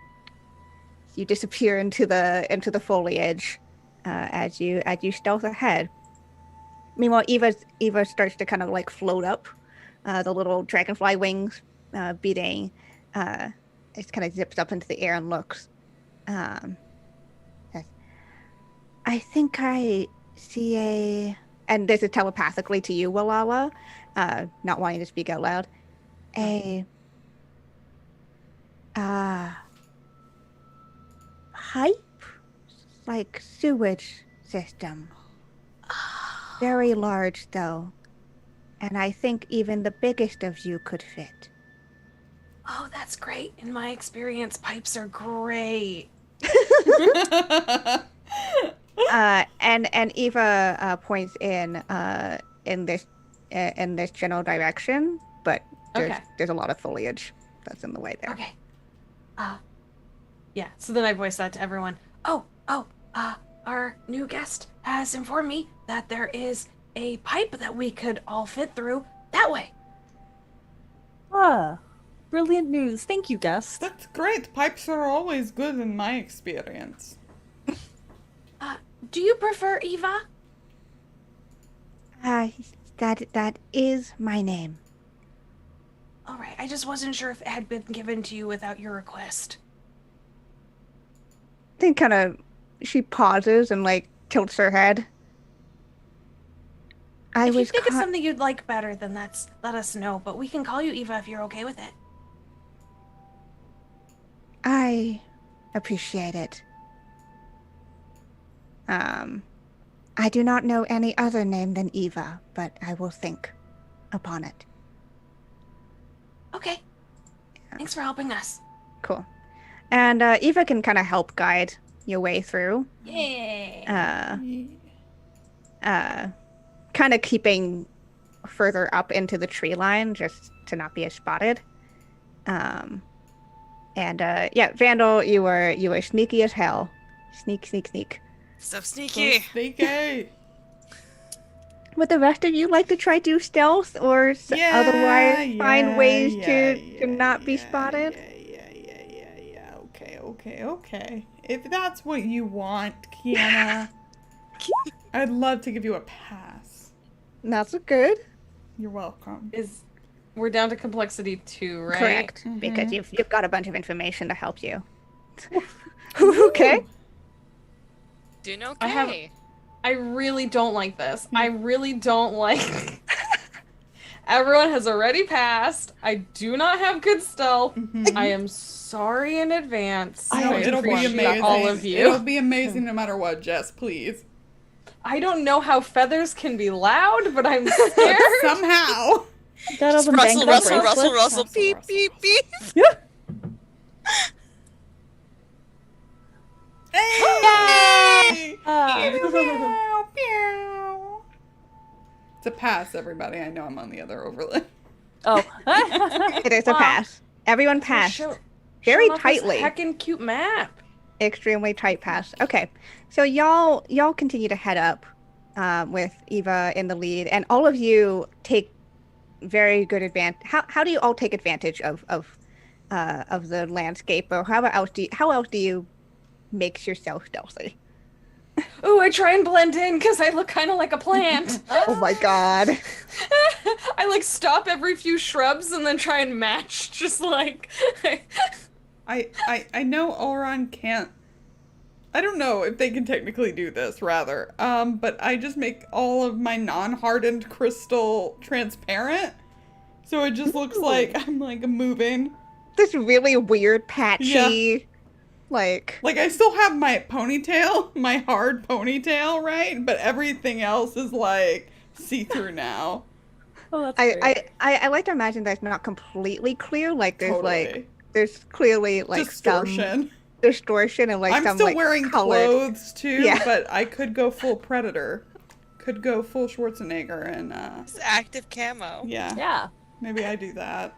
disappear into the foliage as you stealth ahead. Meanwhile, Eva starts to kind of like float up, the little dragonfly wings beating. It kind of zips up into the air and looks. Says, I think I see and this is telepathically to you, Walala, not wanting to speak out loud. A pipe, like sewage system. Very large, though, and I think even the biggest of you could fit.
Oh, that's great. In my experience, pipes are great.
And Eva points in this general direction, but there's a lot of foliage that's in the way there.
Okay. Yeah, so then I voice that to everyone. Our new guest has informed me that there is a pipe that we could all fit through that way.
Brilliant news. Thank you, guest.
That's great. Pipes are always good in my experience.
Do you prefer Eva?
That is my name.
All right, I just wasn't sure if it had been given to you without your request.
Then kind of, she pauses and like tilts her head.
If you think it's something you'd like better, then let us know. But we can call you Eva if you're okay with it.
I appreciate it. I do not know any other name than Eva, but I will think upon it.
Okay. Thanks for helping us.
Cool. And Eva can kind of help guide your way through.
Yay.
Kind of keeping further up into the tree line just to not be as spotted. And yeah, Vandal, you were sneaky as hell. Sneak.
So sneaky.
So sneaky.
Would the rest of you like to try do stealth or otherwise find ways to not be spotted?
Yeah. Okay. If that's what you want, Kiana, I'd love to give you a pass.
That's good.
You're welcome.
We're down to complexity 2, right?
Correct. Because you've got a bunch of information to help you. Okay.
Doing okay.
I really don't like this. I really don't like... Everyone has already passed. I do not have good stealth. I am sorry in advance.
It'll be amazing.
All of you.
It'll be amazing no matter what, Jess, please.
I don't know how feathers can be loud, but I'm scared.
Somehow.
Got all
Just
them
rustle, beep, beep.
Hey!
Ah.
Pew. It's a pass, everybody. I know I'm on the other overlay.
Oh.
It is a pass. Everyone passed. Very tightly.
Heckin' cute map.
Extremely tight pass. Okay. So y'all continue to head up with Eva in the lead, and all of you take very good advantage. How do you all take advantage of the landscape, or how else do you make yourself stealthy?
Ooh, I try and blend in because I look kind of like a plant.
Oh my god.
I like stop every few shrubs and then try and match, just like.
I know Oron can't. I don't know if they can technically do this, rather. But I just make all of my non-hardened crystal transparent, so it just looks like I'm like moving.
This really weird patchy.
Yeah.
Like
I still have my ponytail, my hard ponytail, right? But everything else is like see-through now.
Oh, that's great.
I like to imagine that's not completely clear. Like there's
Totally.
there's clearly like
Distortion.
some distortion and like
I'm
some
still
like
wearing
colored.
clothes too,
Yeah.
but I could go full Predator. Could go full Schwarzenegger and
It's active camo.
yeah.
Yeah.
Maybe I do that.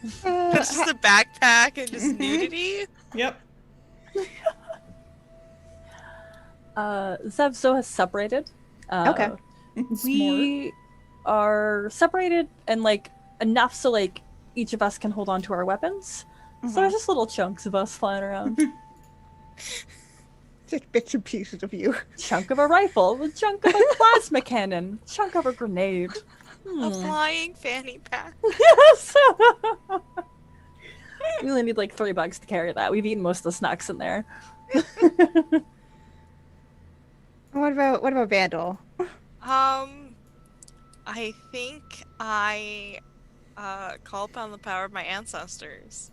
It's just a backpack and just nudity.
Yep.
Zevzo has separated.
Okay.
We are separated and like enough so like each of us can hold on to our weapons. So there's just little chunks of us flying around.
Just bits and pieces of you.
Chunk of a rifle, a chunk of a plasma cannon, chunk of a grenade.
A flying fanny pack.
Yes. We only need like $3 to carry that. We've eaten most of the snacks in there.
What about Vandal?
I think I call upon the power of my ancestors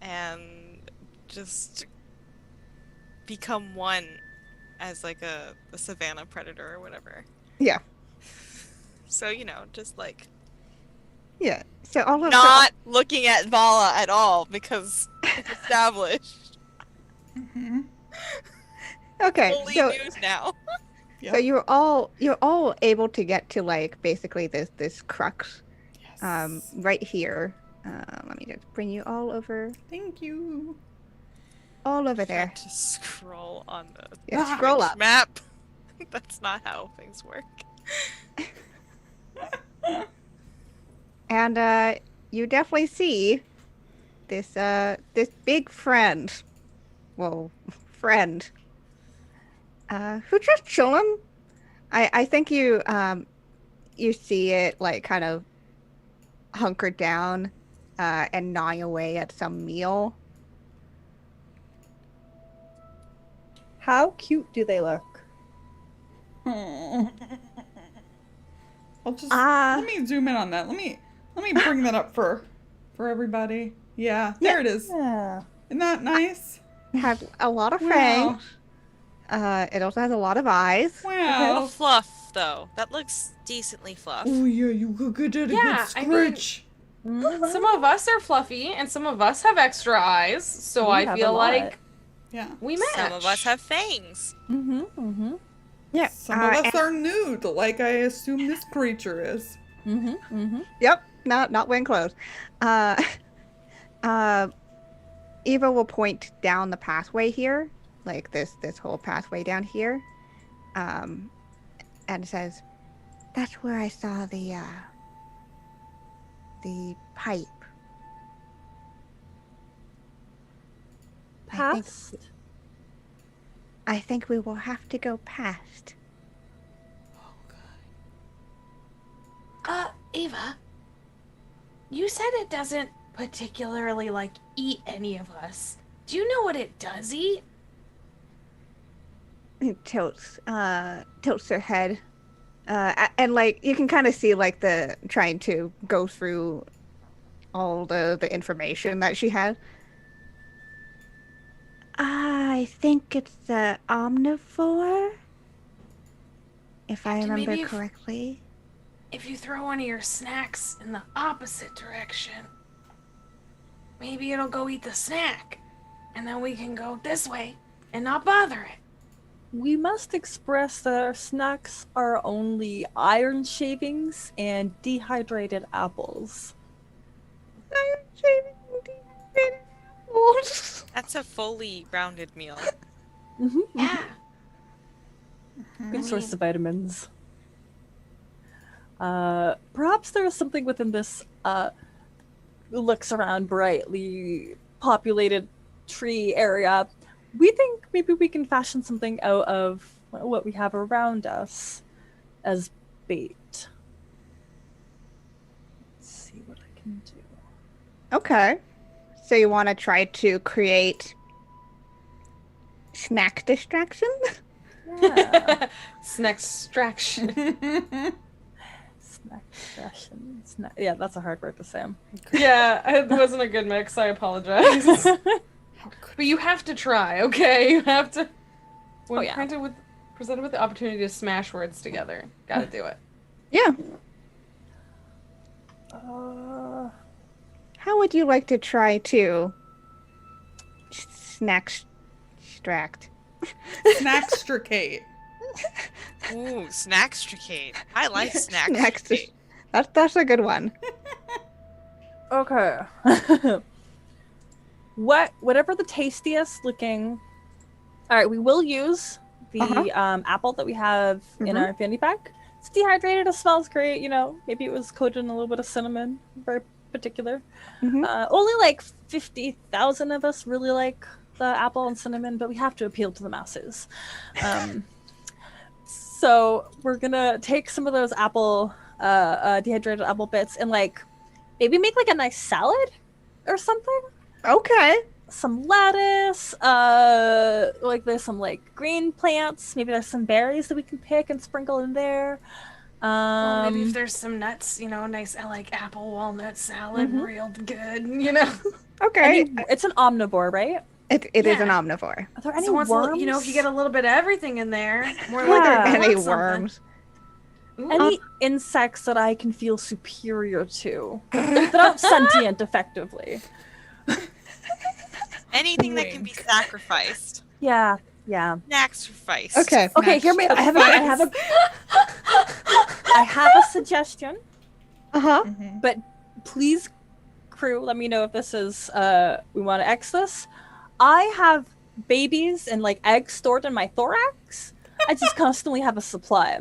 and just become one as like a savannah predator or whatever.
Yeah.
So, just like
Yeah. So all of
not looking at Vala at all because it's established.
Okay.
Fully
So
news now.
so you're all able to get to like basically this crux
Yes.
right here. Let me just bring you all over
Thank you.
there.
To scroll on the
Yeah, scroll up.
map. That's not how things work.
And you definitely see this big friend. Well, friend. Who just chilling? I think you see it like kind of hunkered down and gnawing away at some meal.
How cute do they look?
I'll just
Ah.
let me zoom in on that. Let me bring that up for everybody. Yeah, there it is.
Yeah.
Isn't that nice?
Has a lot of
Wow.
fangs. It also has a lot of eyes.
A
Wow.
little fluff, though. That looks decently fluff.
Oh yeah, you did a
Yeah,
good
I mean,
scritch.
Some of us are fluffy, and some of us have extra eyes. So
We
I
have a
feel
lot.
like
Yeah.
we match.
Some of us have fangs.
Yeah.
Some of us are nude, like I assume this creature is.
Yep. Not wearing clothes. Eva will point down the pathway here, like this whole pathway down here, and says, "That's where I saw the pipe."
Past?
I think we will have to go past.
Ava, you said it doesn't particularly like eat any of us. Do you know what it does eat?
Tilts her head, and like you can kind of see like the trying to go through all the information that she had. I think it's the omnivore, if I
Captain,
remember
maybe
correctly.
If you throw one of your snacks in the opposite direction, maybe it'll go eat the snack, and then we can go this way and not bother it.
We must express that our snacks are only iron shavings and dehydrated apples.
That's a fully rounded meal.
Yeah.
Good source of vitamins. Perhaps there is something within this looks around brightly populated tree area. We think maybe we can fashion something out of what we have around us as bait. Let's see what I can do.
Okay. So you want to try to create snack distraction?
Yeah.
Snack distraction.
Snack fashion. Yeah, that's a hard word to say.
Yeah, it wasn't a good mix. I apologize. But you have to try, okay? You have to. When
yeah.
presented with the opportunity to smash words together, gotta do it.
Yeah.
Uh,
How would you like to try to snack distract?
Snackstricate.
Ooh, snackstricate. I like
Snack
snackstricate.
That's a good one.
okay. Whatever the tastiest looking. All right, we will use the apple that we have in our infinity pack. It's dehydrated. It smells great. You know, maybe it was coated in a little bit of cinnamon. Very particular. Only like 50,000 of us really like the apple and cinnamon, but we have to appeal to the masses. So we're gonna take some of those dehydrated apple bits and like maybe make like a nice salad or something.
Okay.
Some lettuce, like there's some like green plants, maybe there's some berries that we can pick and sprinkle in there.
Well, maybe if there's some nuts, you know, nice like apple walnut salad, real good, you know.
Okay.
It's an omnivore, right?
It is an
Yeah.
omnivore.
Are there any
So once
worms?
you know, if you get a little bit of everything in there, more
Are
likely
there
to
any
want something.
worms?
Ooh.
Any insects that I can feel superior to, that aren't sentient effectively.
Anything that can be sacrificed.
Yeah.
Sacrificed.
Okay.
Okay, hear me. I have a suggestion,
Uh-huh.
but please, crew, let me know if this is we want to X this. I have babies and like eggs stored in my thorax. I just constantly have a supply.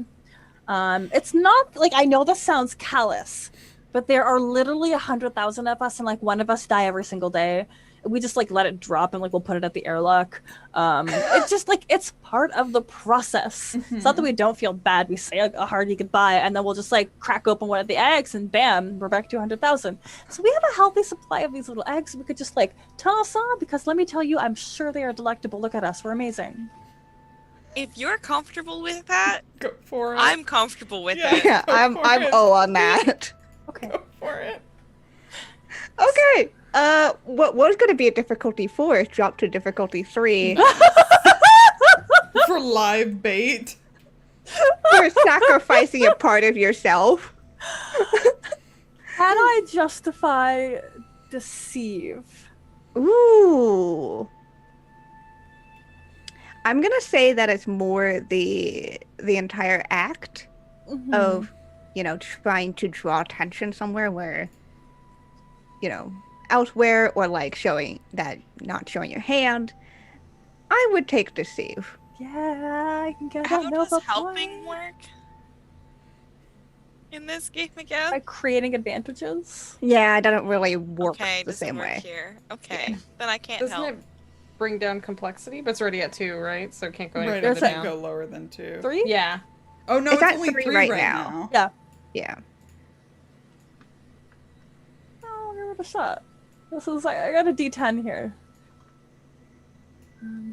It's not like, I know this sounds callous, but there are literally 100,000 of us, and like one of us die every single day. We just like let it drop and like we'll put it at the airlock. It's just like it's part of the process. It's not that we don't feel bad. We say a hearty goodbye and then we'll just like crack open one of the eggs and bam, we're back to 200,000. So we have a healthy supply of these little eggs. We could just like toss on because let me tell you, I'm sure they are delectable. Look at us, we're amazing.
If you're comfortable with that,
Go for it.
I'm comfortable with
Yeah.
it.
Yeah, I'm O on that.
Okay.
Go for it.
Okay. What was going to be a difficulty 4 is dropped to difficulty 3
For live bait.
for sacrificing a part of yourself.
Can I justify deceive?
Ooh. I'm gonna say that it's more the entire act of, trying to draw attention somewhere where, elsewhere, or like not showing your hand. I would take deceive.
Yeah, I can get
How
that.
does helping work in this game again?
By creating advantages.
Yeah, it doesn't really work
Okay,
the
doesn't
same
work
way.
here. Okay, then I can't
Doesn't
help.
it bring down complexity? But it's already at 2, right? So it can't go any
Right,
further
it
There's
can't
down.
go lower than 2.
3?
Yeah.
Oh no,
It's
it's
at
only
3
3
right
right
now.
now.
Yeah.
Yeah.
Oh, I'll give it a shot. This is like, I got a D10 here.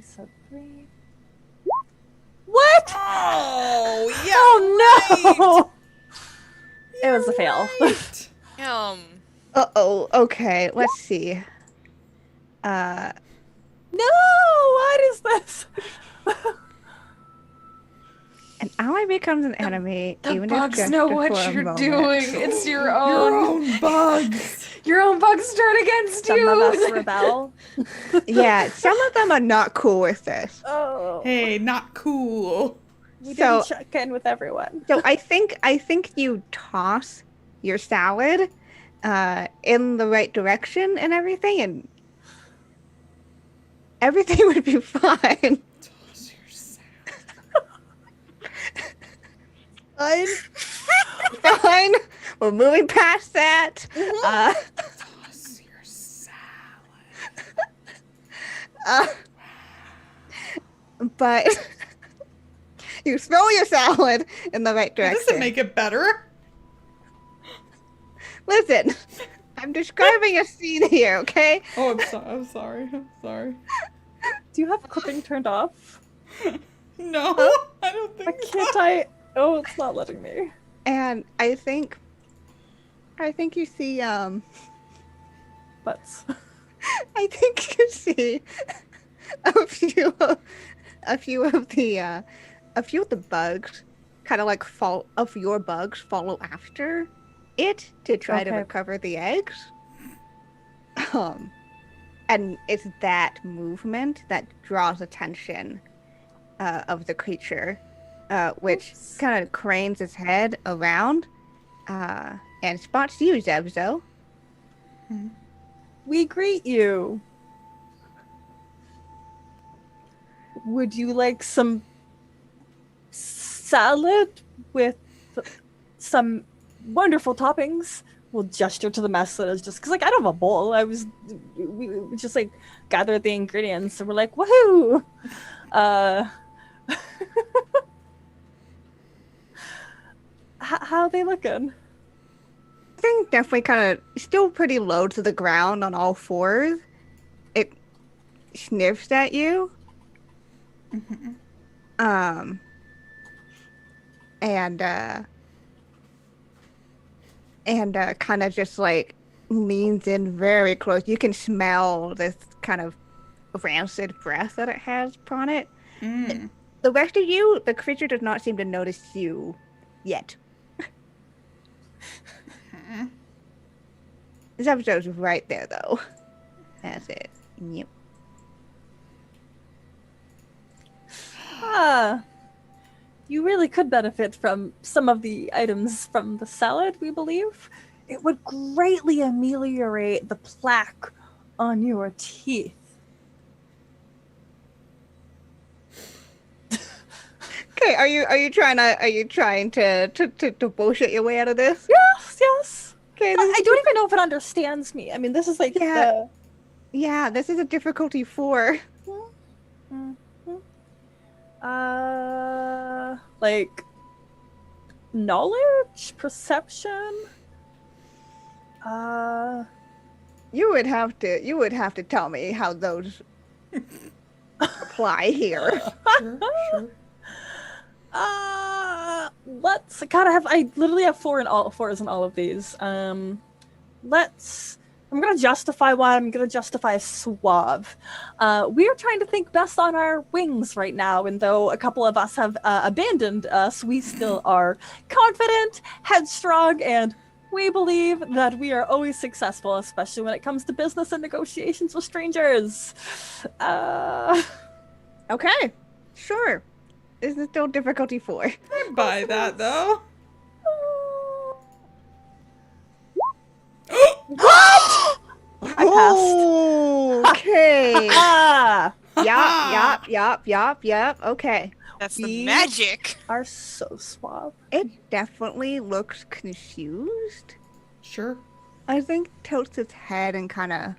So 3. What?
Oh, yeah.
Oh no! It was a fail.
Right.
Uh-oh. Okay, let's see.
No! What is this?
An ally becomes an enemy,
The
even
bugs
if just
know
for
what
a
you're
moment.
doing. It's your
Your
own.
own bugs.
Your own bugs turn against
Some
you.
of us rebel.
Yeah, some of them are not cool with this.
Oh.
Hey, not cool.
We
So-
didn't check in with everyone.
So I think you toss your salad in the right direction and everything would be fine.
Toss your salad.
Fine. Fine. We're moving past that.
Toss your salad.
But you throw your salad in the right
That
direction.
doesn't make it better.
Listen, I'm describing a scene here, okay?
Oh, I'm sorry. I'm sorry.
Do you have cooking turned off?
No, I don't
Why
think so.
can't I? Oh, it's not letting me.
And I think you see
Butts.
I think you see a few of the bugs kind of like your bugs follow after it to try to
Okay.
recover the eggs. And it's that movement that draws attention of the creature, which
Oops.
kind of cranes its head around and spots you, Zebzo.
We greet you. Would you like some salad with some wonderful toppings? We'll gesture to the mess that is just because, like, I don't have a bowl. We just like gathered the ingredients and we're like, woohoo! How they looking?
Thing definitely kind of still pretty low to the ground on all fours. It sniffs at you. And kind of just like leans in very close. You can smell this kind of rancid breath that it has upon it.
Mm.
The rest of you, the creature does not seem to notice you yet. This episode's right there, though. That's it. Yep.
You really could benefit from some of the items from the salad, we believe. It would greatly ameliorate the plaque on your teeth.
Okay, are you trying to bullshit your way out of this?
Yes, yes.
Okay,
I don't even know if it understands me. I mean, this is like
Yeah. Yeah, this is a difficulty 4.
Like knowledge, perception.
You would have to tell me how those apply here.
Sure, sure.
Let's gotta have. I literally have fours in all of these. I'm gonna justify one. I'm gonna justify suave. We are trying to think best on our wings right now, and though a couple of us have abandoned us, we still are confident, headstrong, and we believe that we are always successful, especially when it comes to business and negotiations with strangers.
Okay, sure. This is still difficulty 4.
I buy that though.
I passed.
Okay.
Ah!
Yup. Okay.
That's the
These
magic.
are so suave.
It definitely looks confused.
Sure.
I think tilts its head and kind of.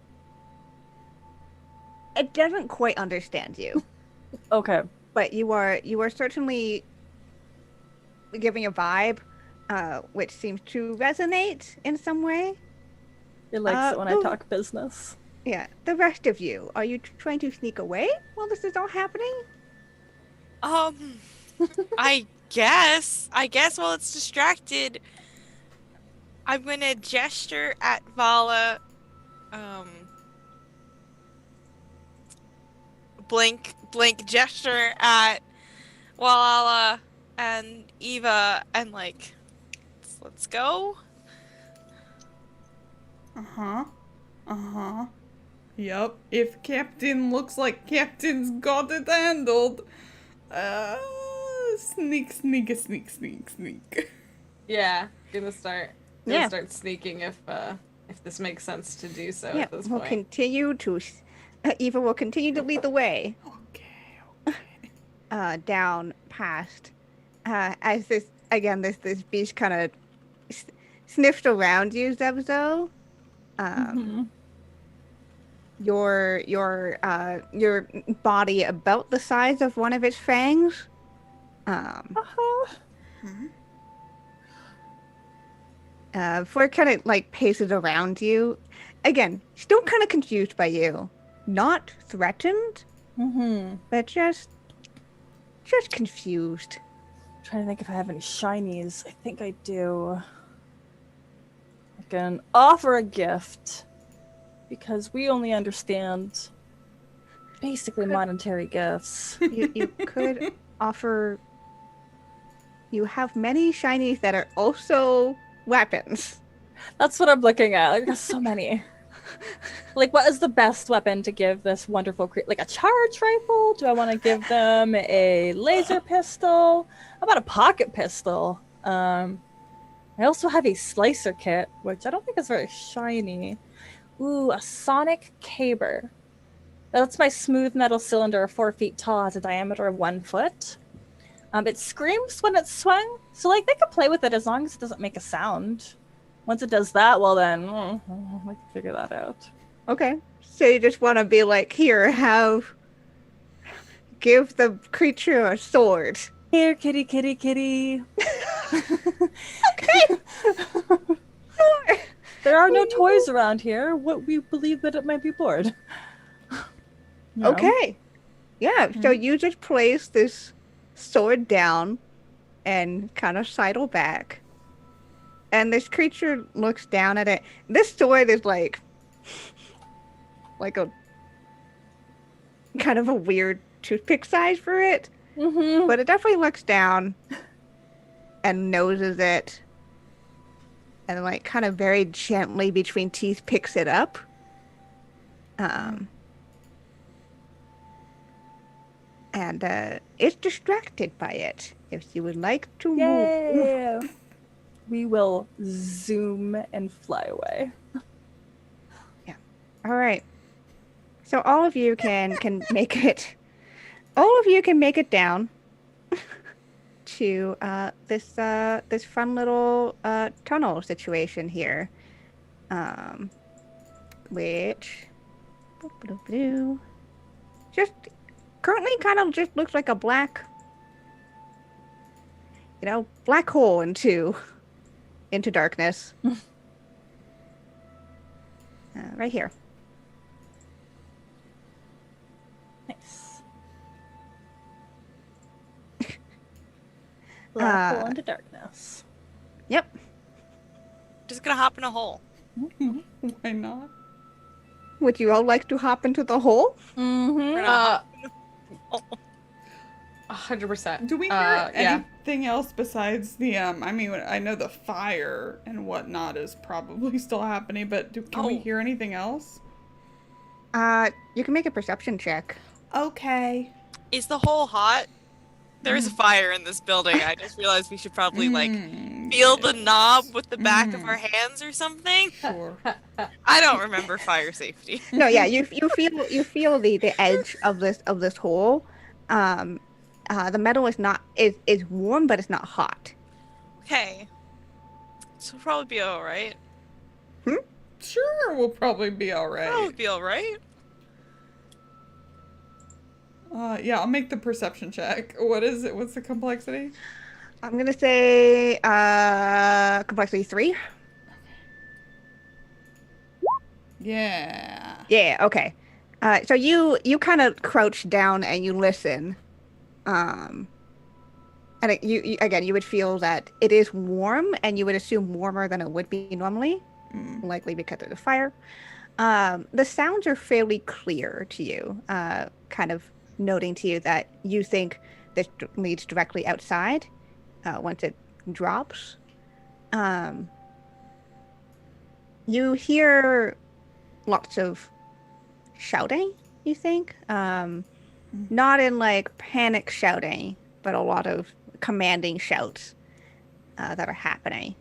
It doesn't quite understand you,
Okay.
but you are certainly giving a vibe, which seems to resonate in some way.
It likes it when I
oh.
talk business.
Yeah. The rest of you, are you trying to sneak away while this is all happening?
I guess while it's distracted, I'm gonna gesture at Vala, blink gesture at Walala and Eva, and like, let's go.
Yep. If Captain looks like Captain's got it handled. Sneak.
Yeah, gonna start sneaking if this makes sense to do so
Yeah,
at this
we'll
point.
continue to. Eva will continue to lead the way.
Okay.
Down past. As this beast kind of sniffed around you, Zebzo. Your body about the size of one of its fangs. Before it kind of like paces around you. Again, still kind of confused by you. Not threatened, but just confused.
Trying to think if I have any shinies. I think I do. I can offer a gift because we only understand basically monetary gifts.
You could offer. You have many shinies that are also weapons.
That's what I'm looking at. Like, there's so many. Like, what is the best weapon to give this wonderful like a charge rifle? Do I want to give them a laser pistol? How about a pocket pistol? I also have a slicer kit, which I don't think is very shiny. Ooh, a sonic caber. That's my smooth metal cylinder, 4 feet tall, has a diameter of 1 foot. It screams when it's swung, so like they could play with it as long as it doesn't make a sound. Once it does that, well then, I can figure that out.
Okay. So you just want to be like, here, give the creature a sword.
Here, kitty, kitty, kitty.
Okay. Sure.
There are no toys around here. What we believe that it might be bored. No.
Okay. Yeah, so you just place this sword down and kind of sidle back. And this creature looks down at it. This sword is like a kind of a weird toothpick size for it. But it definitely looks down and noses it. And like kind of very gently between teeth picks it up. And it's distracted by it. If you would like to move.
Yeah. We will zoom and fly away.
Yeah. All right. So all of you can make it. All of you can make it down to this fun little tunnel situation here, which Just currently kind of just looks like a black, black hole into darkness. Right here.
Nice. Black hole
Uh,
into darkness.
Yep.
Just gonna hop in a hole.
Why not?
Would you all like to hop into the hole?
Mm-hmm.
We're gonna hop in a hole.
100%.
Do we hear
yeah.
anything else besides the I mean, I know the fire and whatnot is probably still happening, but can we hear anything else?
You can make a perception check.
Okay.
Is the hole hot? There's a fire in this building. I just realized we should probably feel the knob with the back of our hands or something.
Sure.
I don't remember fire safety.
No, yeah, you feel the edge of this hole. The metal is warm, but it's not hot.
Okay. So we'll probably be alright.
Sure, we'll probably be alright.
Probably be alright.
Yeah, I'll make the perception check. What is it? What's the complexity?
I'm gonna say complexity 3.
Yeah.
Yeah, okay. So you kind of crouch down and you listen. And you again, you would feel that it is warm, and you would assume warmer than it would be normally, likely because of the fire. The sounds are fairly clear to you, kind of noting to you that you think this leads directly outside once it drops. You hear lots of shouting, you think. Not in like panic shouting, but a lot of commanding shouts that are happening.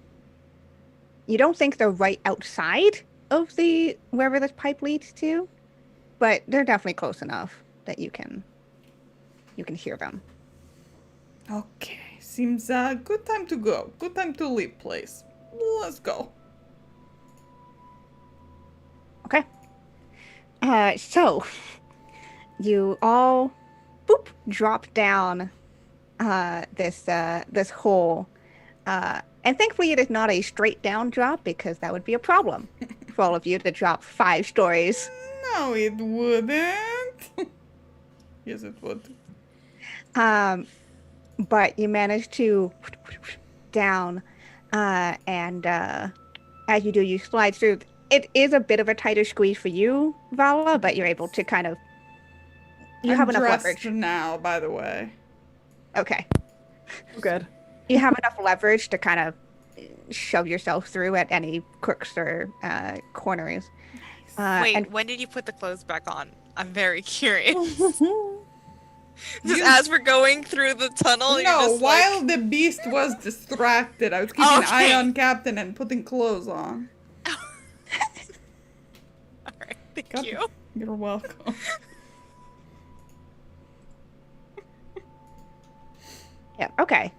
You don't think they're right outside of wherever this pipe leads to, but they're definitely close enough that you can hear them.
Okay. Seems good time to go. Good time to leave place. Let's go.
Okay. So you all drop down this hole. And thankfully it is not a straight down drop, because that would be a problem for all of you to drop 5 stories.
No, it wouldn't. Yes, it would.
But you manage to down, and as you do, you slide through. It is a bit of a tighter squeeze for you, Vala, but you're able to kind of. You have enough leverage
now, by the way.
Okay.
Good.
You have enough leverage to kind of shove yourself through at any crooks or corners.
Wait,
and
when did you put the clothes back on? I'm very curious. Just as we're going through the tunnel, you're
No,
just
while the beast was distracted, I was keeping an eye on Captain and putting clothes on.
Alright, thank you.
You're welcome.
Yeah. Okay.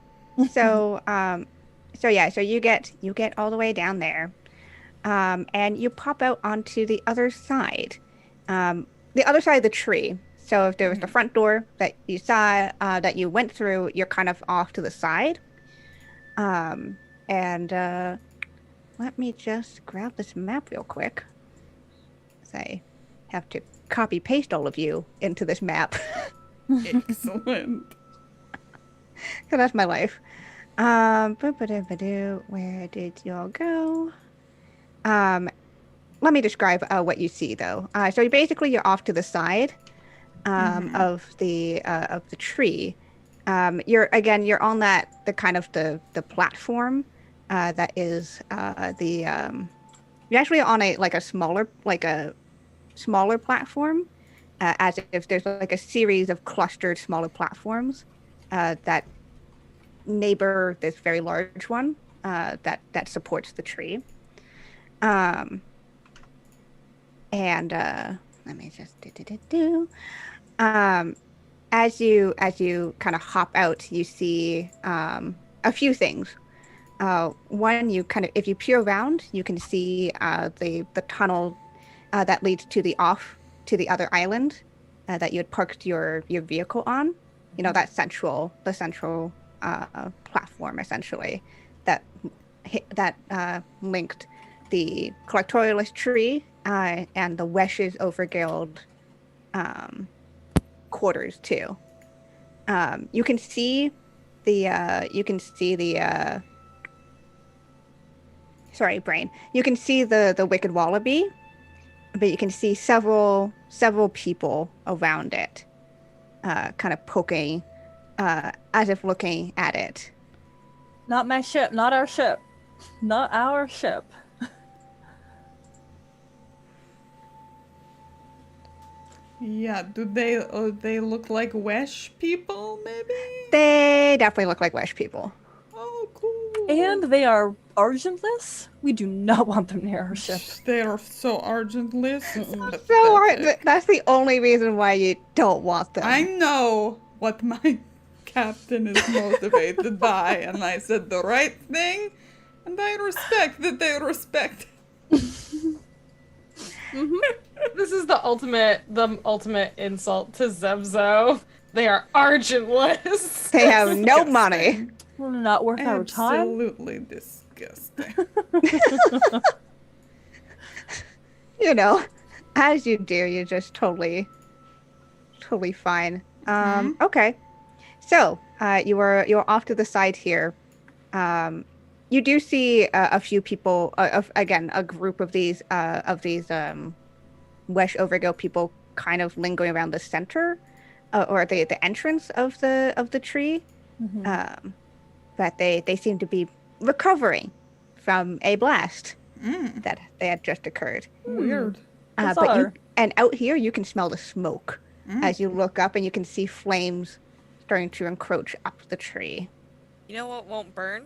So, so you get all the way down there, and you pop out onto the other side of the tree. So if there was the front door that you saw, that you went through, you're kind of off to the side. And let me just grab this map real quick. So I have to copy paste all of you into this map.
Excellent.
So that's my life. Where did y'all go? Let me describe what you see though. So you're off to the side of the tree. You're on the kind of the platform that is you're actually on a smaller platform, as if there's like a series of clustered smaller platforms that neighbor this very large one that supports the tree. And let me just as you kind of hop out, you see a few things. One, if you peer around, you can see the tunnel that leads to to the other island that you had parked your vehicle on. You know, the central platform, essentially, that linked the collectorialist tree and the Wesh's Overguild quarters too. You can see the sorry, brain. You can see the Wicked Wallaby, but you can see several people around it, kind of poking, as if looking at it.
Not my ship, not our ship. Not our ship.
Yeah, do they look like Wesh people, maybe?
They definitely look like Wesh people.
Oh, cool.
And they are argentless. We do not want them near our ship.
They are so argentless.
That's the only reason why you don't want them.
I know what my captain is motivated by, and I said the right thing, and I respect that they respect.
This is the ultimate insult to Zevzo. They are argentless.
They have no money.
Not worth our time.
Absolutely disgusting.
You know, as you do, you're just totally fine. Okay. So, you're off to the side here. You do see a few people, again, a group of these Wesh Overgill people kind of lingering around the center, or the entrance of the tree.
Mm-hmm.
But they seem to be recovering from a blast that had just occurred.
Weird.
And out here you can smell the smoke as you look up, and you can see flames starting to encroach up the tree.
You know what won't burn?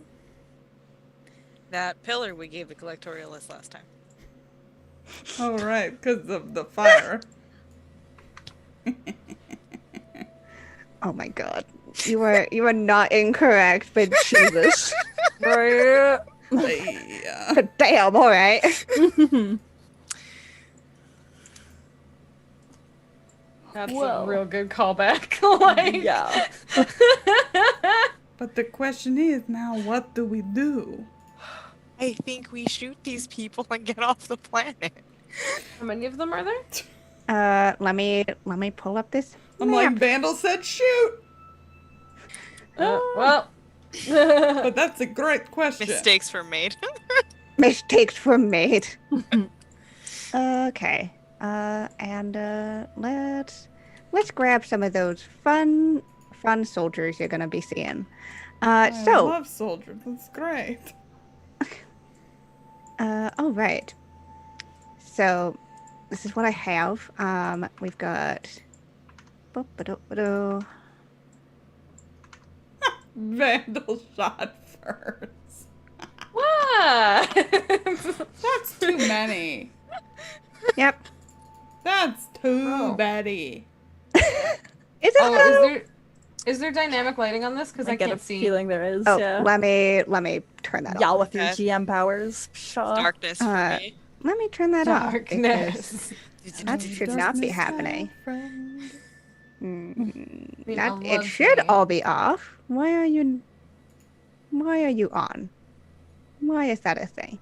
That pillar we gave the collectorialist last time.
Oh, right, because of the fire.
Oh my god. You are not incorrect, but Jesus.
Yeah.
Damn, alright.
That's
Whoa.
a real good callback. Like,
Yeah.
But the question is now, what do we do?
I think we shoot these people and get off the planet.
how many of them are there?
Let me pull up this
I'm
map.
like, Vandal said shoot!
Well.
But that's a great question.
Mistakes were made.
Mistakes were made. Okay. And let's grab some of those fun soldiers you're gonna be seeing.
I
So
love soldiers. That's great.
all right. So this is what I have. We've got.
Vandal shot first.
What?
That's too many.
Yep.
That's too
Oh.
many.
Is it? though?
Is there dynamic lighting on this? Because I
get a
can't see.
feeling there is.
Oh,
Yeah.
let me turn that
Y'all
off.
with your GM powers. Sure.
Darkness for me.
Let me turn that off. because
Darkness.
That should not be
Darkness,
happening.
my friend.
I mean,
That
I
it
love
should
me.
all be off. Why are you on? Why is that a thing?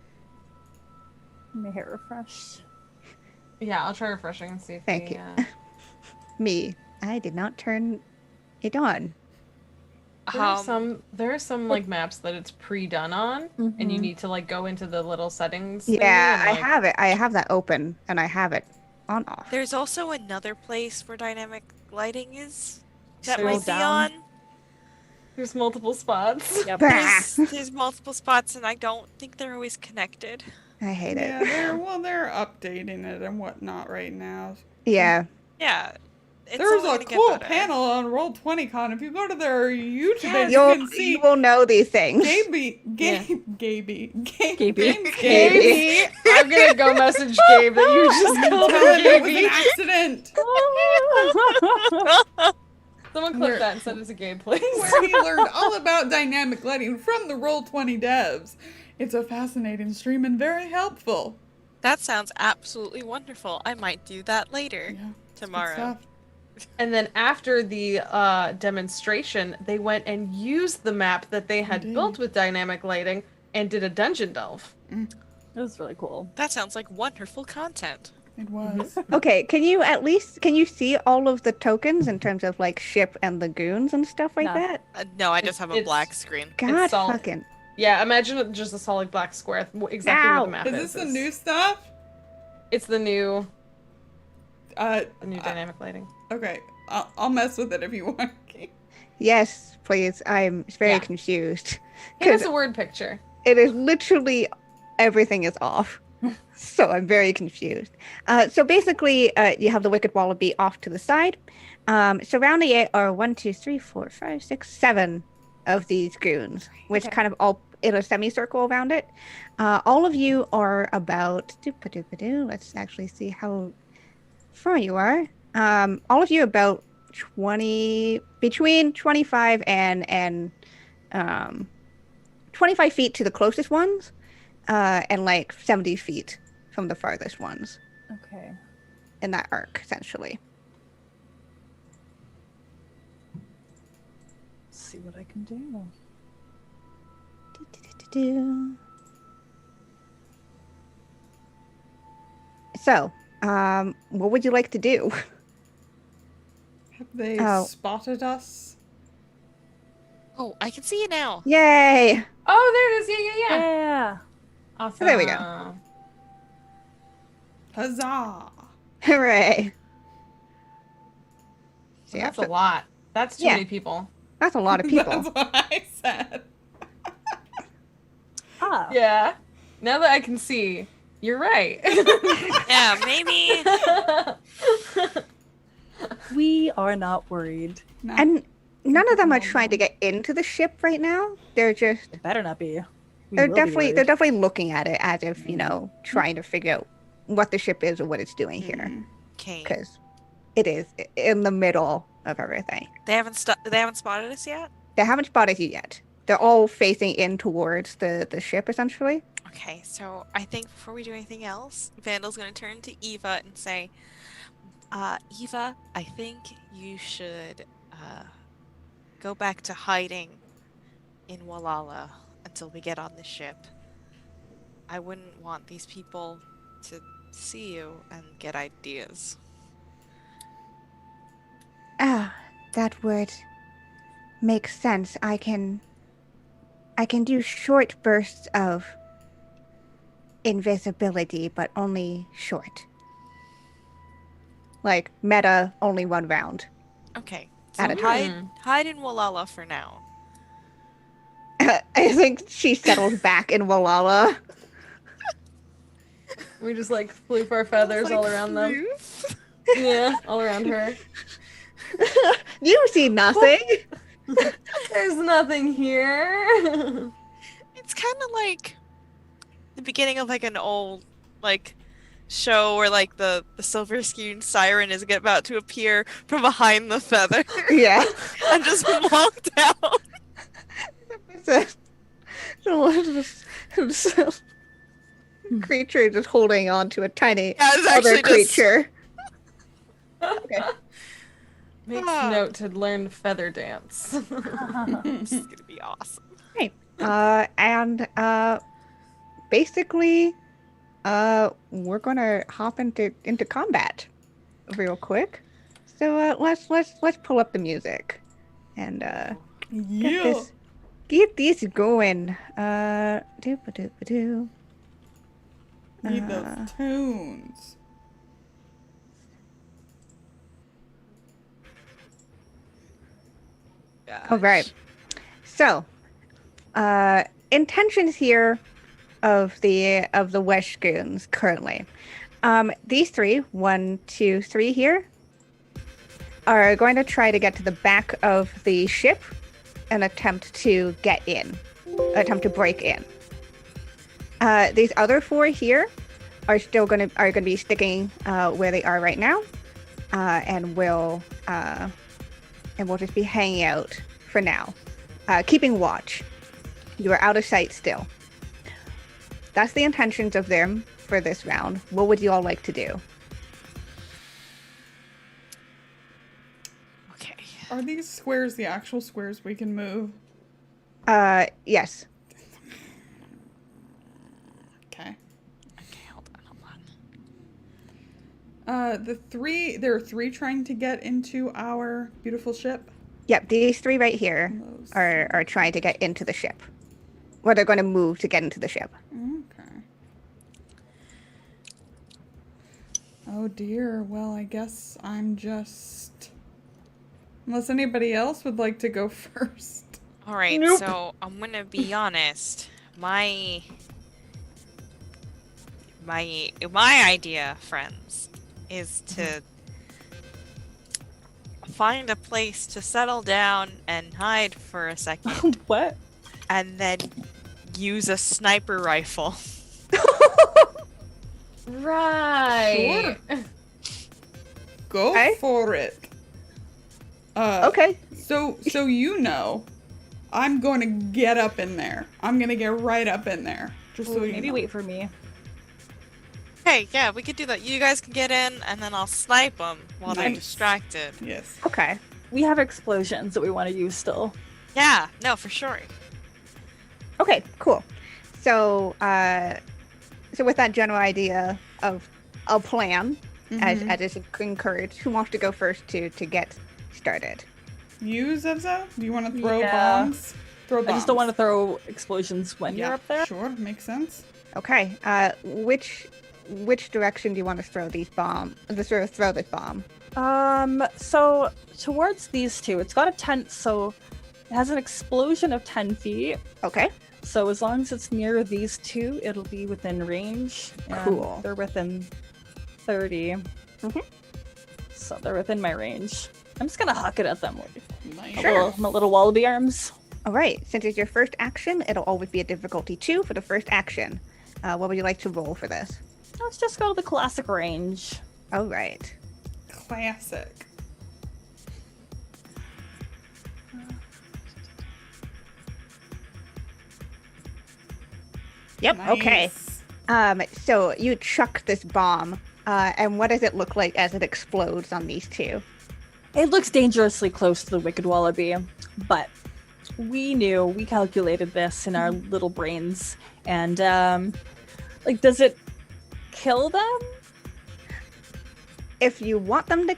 My hair refreshed.
Yeah, I'll try refreshing and see if
Thank
we,
you. Me, I did not turn it on.
There are some like maps that it's pre-done on, and you need to like go into the little settings. thingy
Yeah,
and,
I
like-
have it. I have that open, and I have it on off.
There's also another place where dynamic lighting is. That
Scroll
might be
down.
on.
There's multiple spots.
Yep.
There's multiple spots, and I don't think they're always connected.
I hate
Yeah,
it.
they're updating it and whatnot right now.
Yeah.
Yeah. It's
There's
only
a
gonna get
cool
better.
panel on Roll20 Con. If you go to their YouTube page,
You
you can see
you will know these things.
Gaby.
Gaby.
James
Gaby. I'm gonna go message Gabe that you just called
Tell
him
him it was an
Gaby.
accident.
Someone clip that and send it to Gabe, please.
Where he learned all about dynamic lighting from the Roll20 devs. It's a fascinating stream and very helpful.
That sounds absolutely wonderful. I might do that later.
Yeah.
Tomorrow.
Good stuff.
And then after the demonstration, they went and used the map that they had
Indeed.
built with dynamic lighting and did a dungeon delve.
It was really cool.
That sounds like wonderful content.
It was.
Okay, can you see all of the tokens in terms of like ship and lagoons and stuff like
No.
that?
No, I just have a
It's-
black screen.
God
solid.
fucking.
Yeah, imagine it just a solid black square, exactly where
Ow.
the map
Is
is.
this the new stuff?
It's the new dynamic lighting.
Okay. I'll mess with it if you want.
Yes, please. I'm very
Yeah.
confused.
Give us a word picture.
It is literally everything is off. So I'm very confused. So basically, you have the Wicked Wallaby off to the side. Surrounding it are 1, 2, 3, 4, 5, 6, 7 of these goons, which kind of all in a semicircle around it. All of you are about. Let's actually see how far you are. All of you about 20, between 25 and 25 feet to the closest ones, and like 70 feet from the farthest ones
Okay.
in that arc, essentially.
Let's see what I can do.
So, what would you like to do?
Have they
Oh.
spotted us?
Oh, I can see it now.
Yay!
Oh, there it is. Yeah.
Yeah.
Awesome.
There we go.
Huzzah!
Hooray! So, yeah,
That's a lot. That's too
Yeah.
many people.
that's a lot of people.
That's what I said.
Ah.
Yeah. Now that I can see, you're right.
Yeah, maybe.
We are not worried.
No.
And none of them are trying to get into the ship right now. They're just
It better not be. We
they're
will be
definitely
worried.
looking at it as if, you know, trying to figure out what the ship is or what it's doing here,
Okay.
because it is in the middle of everything.
They haven't spotted us yet?
They haven't spotted you yet. They're all facing in towards the ship, essentially.
Okay, so I think before we do anything else, Vandal's gonna turn to Eva and say, Eva, I think you should go back to hiding in Walala until we get on the ship. I wouldn't want these people to see you and get ideas.
Ah, that would make sense. I can do short bursts of invisibility, but only short. Like meta, only one round.
Okay,
At
so
a
hide in Walala for now.
I think she settled back in Walala.
We just like flew our feathers all around them. Yeah, all around her.
You see nothing.
There's nothing here.
It's kind of like the beginning of like an old like show where like the silver skinned siren is about to appear from behind the feather
Yeah.
and just walk down.
Creature just holding on to a tiny
Yeah, it's
other
actually just-
creature.
Makes
Ah.
note to learn feather dance.
This is gonna be awesome.
And basically, we're gonna hop into combat real quick. So let's pull up the music and
Yeah.
get this going. Doop-a-doop-a-doo.
Need those tunes.
All right. So, intentions here of the Wesh goons currently. These three, 1, 2, 3 here, are going to try to get to the back of the ship and attempt to break in. These other 4 here are still going to be sticking where they are right now, and will just be hanging out for now, keeping watch. You are out of sight still. That's the intentions of them. for this round. What would you all like to do?
Okay.
Are these squares the actual squares we can move?
Yes.
Okay.
Okay, hold on.
There are three trying to get into our beautiful ship.
Yep, these three right here are trying to get into the ship. Or they're going to move to get into the ship.
Okay. Oh dear. Well, I guess I'm just... Unless anybody else would like to go first.
All right,
Nope.
so I'm gonna be honest. My idea, friends, is to find a place to settle down and hide for a second,
What?
and then use a sniper rifle.
Right.
Go
Okay.
for it.
Okay.
So you know, I'm going to get up in there. I'm going to get right up in there. Just so you
Maybe
know.
wait for me.
Hey, yeah, we could do that. You guys can get in, and then I'll snipe them while they're
Nice.
distracted.
Yes.
Okay.
We have explosions that we want to use still.
Yeah, no, for sure.
Okay, cool. So, so with that general idea of a plan, as is encouraged, who wants to go first to get started?
You, Zevza? Do you want to throw
Yeah.
bombs? Throw bombs.
I just don't want to throw explosions when
Yeah,
you're up there.
Sure, makes sense.
Okay. Which direction do you want to throw these bombs? Throw this bomb.
So towards these two, it's got a 10, so it has an explosion of 10 feet.
Okay.
So as long as it's near these two, it'll be within range. and
Cool.
They're within 30. So they're within my range. I'm just gonna huck it at them with
Nice.
my little wallaby arms.
All right. Since it's your first action, it'll always be a difficulty 2 for the first action. What would you like to roll for this?
Let's just go to the classic range.
All right.
Classic.
Yep. Okay.
Nice.
So you chuck this bomb, and what does it look like as it explodes on these two?
It looks dangerously close to the wicked wallaby, but we calculated this in our little brains, and does it kill them?
If you want to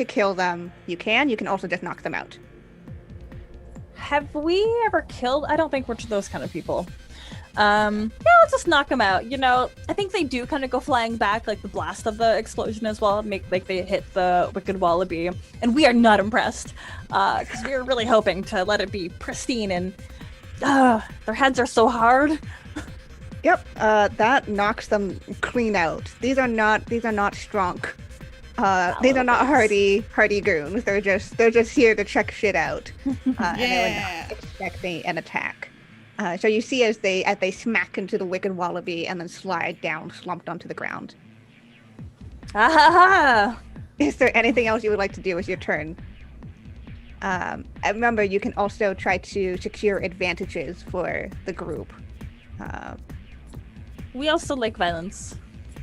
kill them, you can. You can also just knock them out.
Have we ever killed? I don't think we're those kind of people. Yeah, let's just knock them out. You know, I think they do kind of go flying back, like the blast of the explosion as well, make like they hit the wicked wallaby, and we are not impressed because we were really hoping to let it be pristine, and their heads are so hard.
Yep. That knocks them clean out. These are not strong. These are not hardy goons. They're just here to check shit out. And they were not expecting an attack. So you see as they smack into the wicked wallaby and then slide down, slumped onto the ground.
Ah ha ha!
Is there anything else you would like to do with your turn? And remember, you can also try to secure advantages for the group.
We also like violence.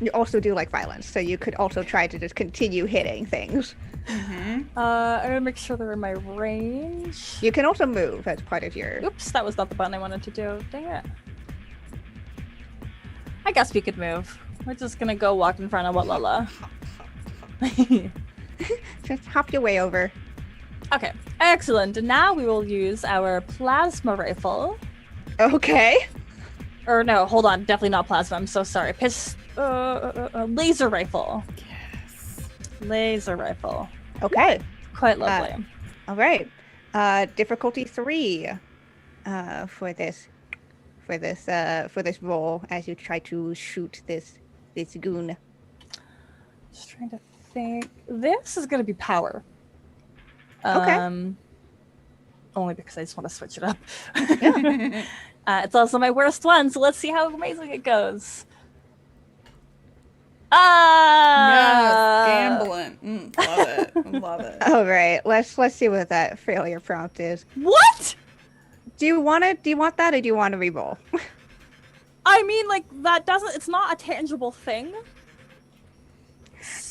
You also do like violence, so you could also try to just continue hitting things.
I'm gonna make sure they're in my range.
You can also move as part of your...
Oops, that was not the button I wanted to do. Dang it. I guess we could move. We're just gonna go walk in front of Watlala.
Just hop your way over.
Okay, excellent. And now we will use our plasma rifle.
Okay.
Or no, hold on, definitely not plasma. I'm so sorry. Laser rifle.
Yes.
Laser rifle.
Okay.
Quite lovely.
All right. Difficulty 3 for this roll as you try to shoot this goon.
Just trying to think. This is gonna be power.
Okay.
Only because I just want to switch it up. It's also my worst one, so let's see how amazing it goes.
Yes, gambling. Love it. Love it.
All right. Let's see what that failure prompt is.
What?
Do you want that, or do you want to re-roll?
I mean, like, it's not a tangible thing.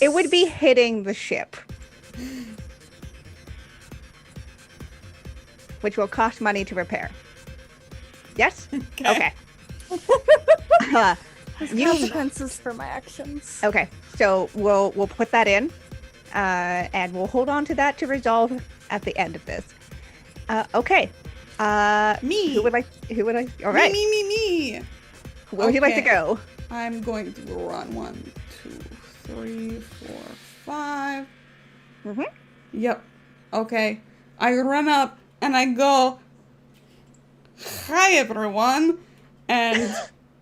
It would be hitting the ship, which will cost money to repair. Yes? Okay.
There's
You-
consequences for my actions.
Okay, so we'll put that in, and we'll hold on to that to resolve at the end of this. Okay.
Me.
Who would I? All right.
Me.
Where would you like to
Okay.
go?
I'm going to run 1, 2, 3, 4, 5.
Mhm.
Yep. Okay. I run up and I go, "Hi everyone," and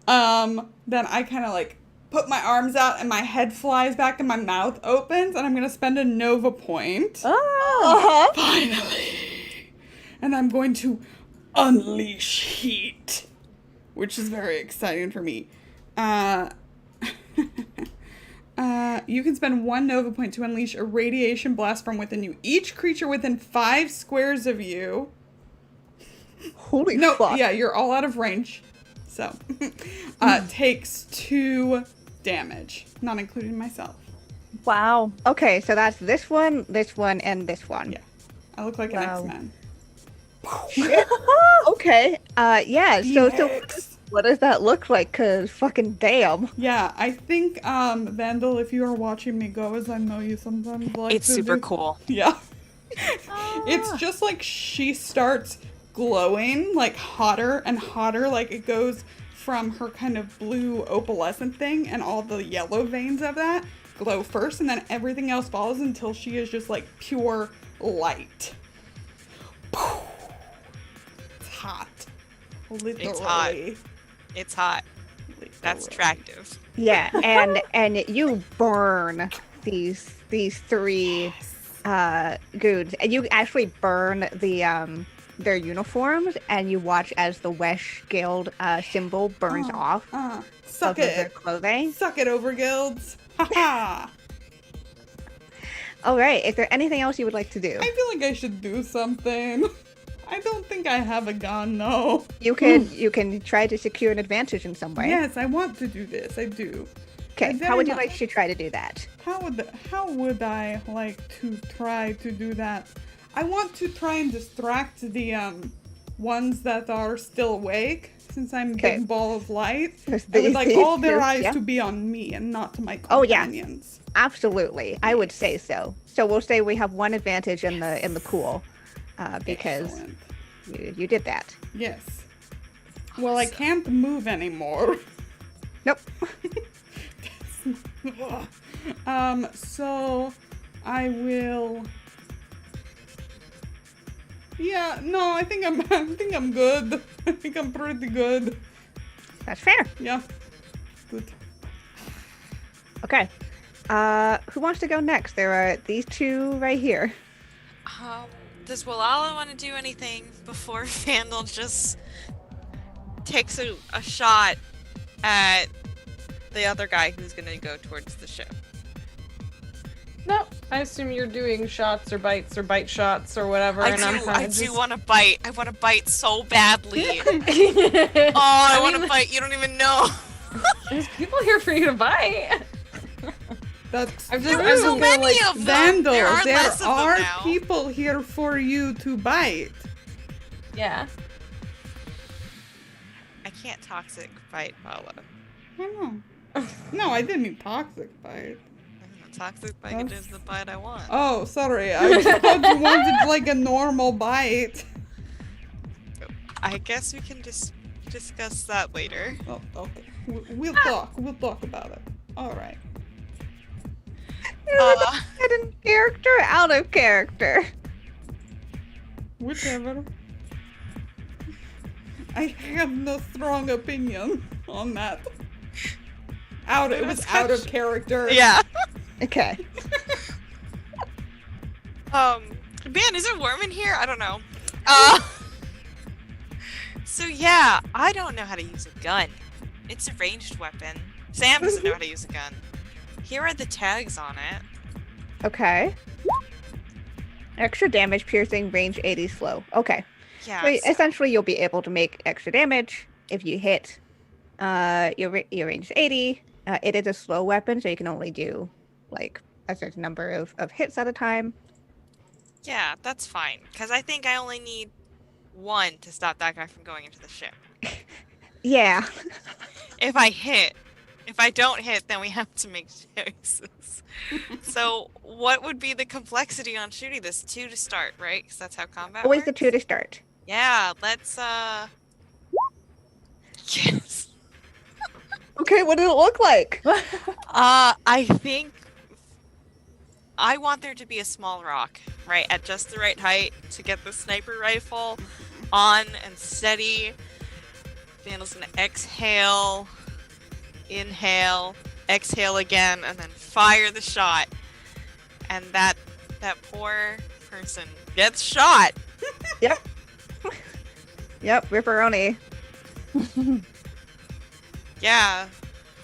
then I kind of like put my arms out and my head flies back and my mouth opens and I'm gonna spend a Nova point.
Oh.
Finally. And I'm going to unleash heat, which is very exciting for me. You can spend 1 Nova point to unleash a radiation blast from within you. Each creature within 5 squares of you.
Holy
No,
fuck!
yeah, you're all out of range. So, takes 2 damage, not including myself.
Wow.
Okay, so that's this one, and this one.
Yeah. I look like
Wow.
an X-Men.
Okay. Yeah. So
Phoenix.
what does that look like? Cause fucking damn.
Yeah, I think, Vandal, if you are watching me go, as I know you sometimes like
It's
to
super
do-
cool.
Yeah. It's just like she starts glowing, like hotter and hotter, like it goes from her kind of blue opalescent thing and all the yellow veins of that glow first, and then everything else follows until she is just like pure light. It's hot. Literally.
It's hot. It's hot. That's
Literally.
attractive.
Yeah, and you burn these 3 goons, and you actually burn the their uniforms, and you watch as the Wesh Guild symbol burns off
Suck
of their
it.
clothing.
Suck it over, guilds. Ha
All right. Is there anything else you would like to do?
I feel like I should do something. I don't think I have a gun, no.
You can try to secure an advantage in some way.
Yes, I want to do this. I do.
Okay.
I
How would you
very
like to try to do that?
How would I like to try to do that? I want to try and distract the ones that are still awake, since I'm a
Okay.
big ball of light.
There's
I would like
these
all their
two,
eyes
yeah.
to be on me and not to my
Oh, yeah.
companions.
Absolutely. I would say so. So we'll say we have one advantage in the pool, because
Excellent.
you did that.
Yes. Well, I can't move anymore.
Nope.
So I will. Yeah, no, I think I'm good. I think I'm pretty good.
That's fair.
Yeah. Good.
Okay. Who wants to go next? There are these 2 right here.
Does Walala want to do anything before Vandal just takes a shot at the other guy who's gonna go towards the ship?
No, I assume you're doing shots or bites or bite shots or whatever.
I
and I'm
do.
kinda
I
just...
do want to bite. I want to bite so badly. Oh, I want to
mean,
bite. You don't even know.
There's people here for you to bite.
That's
I've
There
just,
are
I've
so
been
many
like,
of them.
Vandal.
There are
There
less of them
are
now.
people here for you to bite.
yeah.
I can't toxic bite Vala.
I know. No, I didn't mean toxic bite.
Toxic bite is the bite I want.
Oh, sorry. I thought you wanted like a normal bite.
I guess we can just discuss that later.
Oh, okay. We'll talk. We'll talk about it. All right.
Get in character, out of character.
Whichever. I have no strong opinion on that. It was out of character.
Yeah.
Okay.
Man, is it warm in here? I don't know. So yeah, I don't know how to use a gun. It's a ranged weapon. Sam doesn't know how to use a gun. Here are the tags on it.
Okay. Extra damage, piercing, range 80, slow. Okay.
Yeah.
So
so-
essentially, you'll be able to make extra damage if you hit Your range is 80. It is a slow weapon, so you can only do like a certain number of hits at a time.
Yeah, that's fine. Because I think I only need one to stop that guy from going into the ship.
Yeah.
If I don't hit, then we have to make choices. So, what would be the complexity on shooting this? 2 to start, right? Because that's how combat
Always
works?
the 2 to start.
Yeah, let's, Yes.
Okay, what did it look like?
I think I want there to be a small rock, right, at just the right height to get the sniper rifle on and steady. Vandal's gonna exhale, inhale, exhale again, and then fire the shot. And that poor person gets shot.
Yep. Yep, Ripperoni.
Yeah.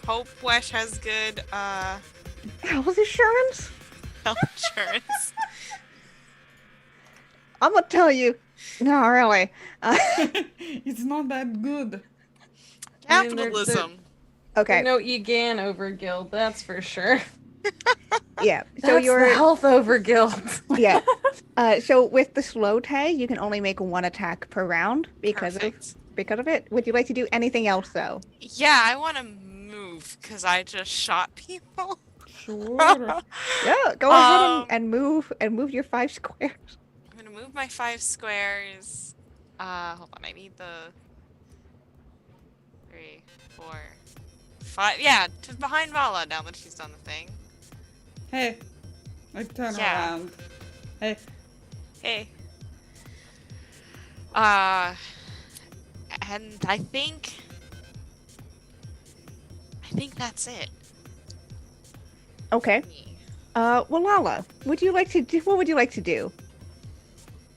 Hope Wesh has good
Health insurance?
health insurance.
I'm gonna tell you. No, really.
It's not that good.
I mean,
Capitalism.
Okay.
No EGAN over guild, that's for sure.
Yeah. So
That's
you're
the health over guild.
yeah. So with the slow tag, you can only make 1 attack per round because
Perfect.
of it. Would you like to do anything else though?
Yeah, I want to move because I just shot people.
Sure.
Yeah. Go ahead
Um,
and move your 5 squares.
I'm gonna move my 5 squares. Hold on, I need the 3, 4, 5. Yeah, to behind Vala now that she's done the thing.
Hey, I turn
Yeah.
around. Hey,
Hey. And I think that's it.
Okay. Well, Lala, what would you like to do?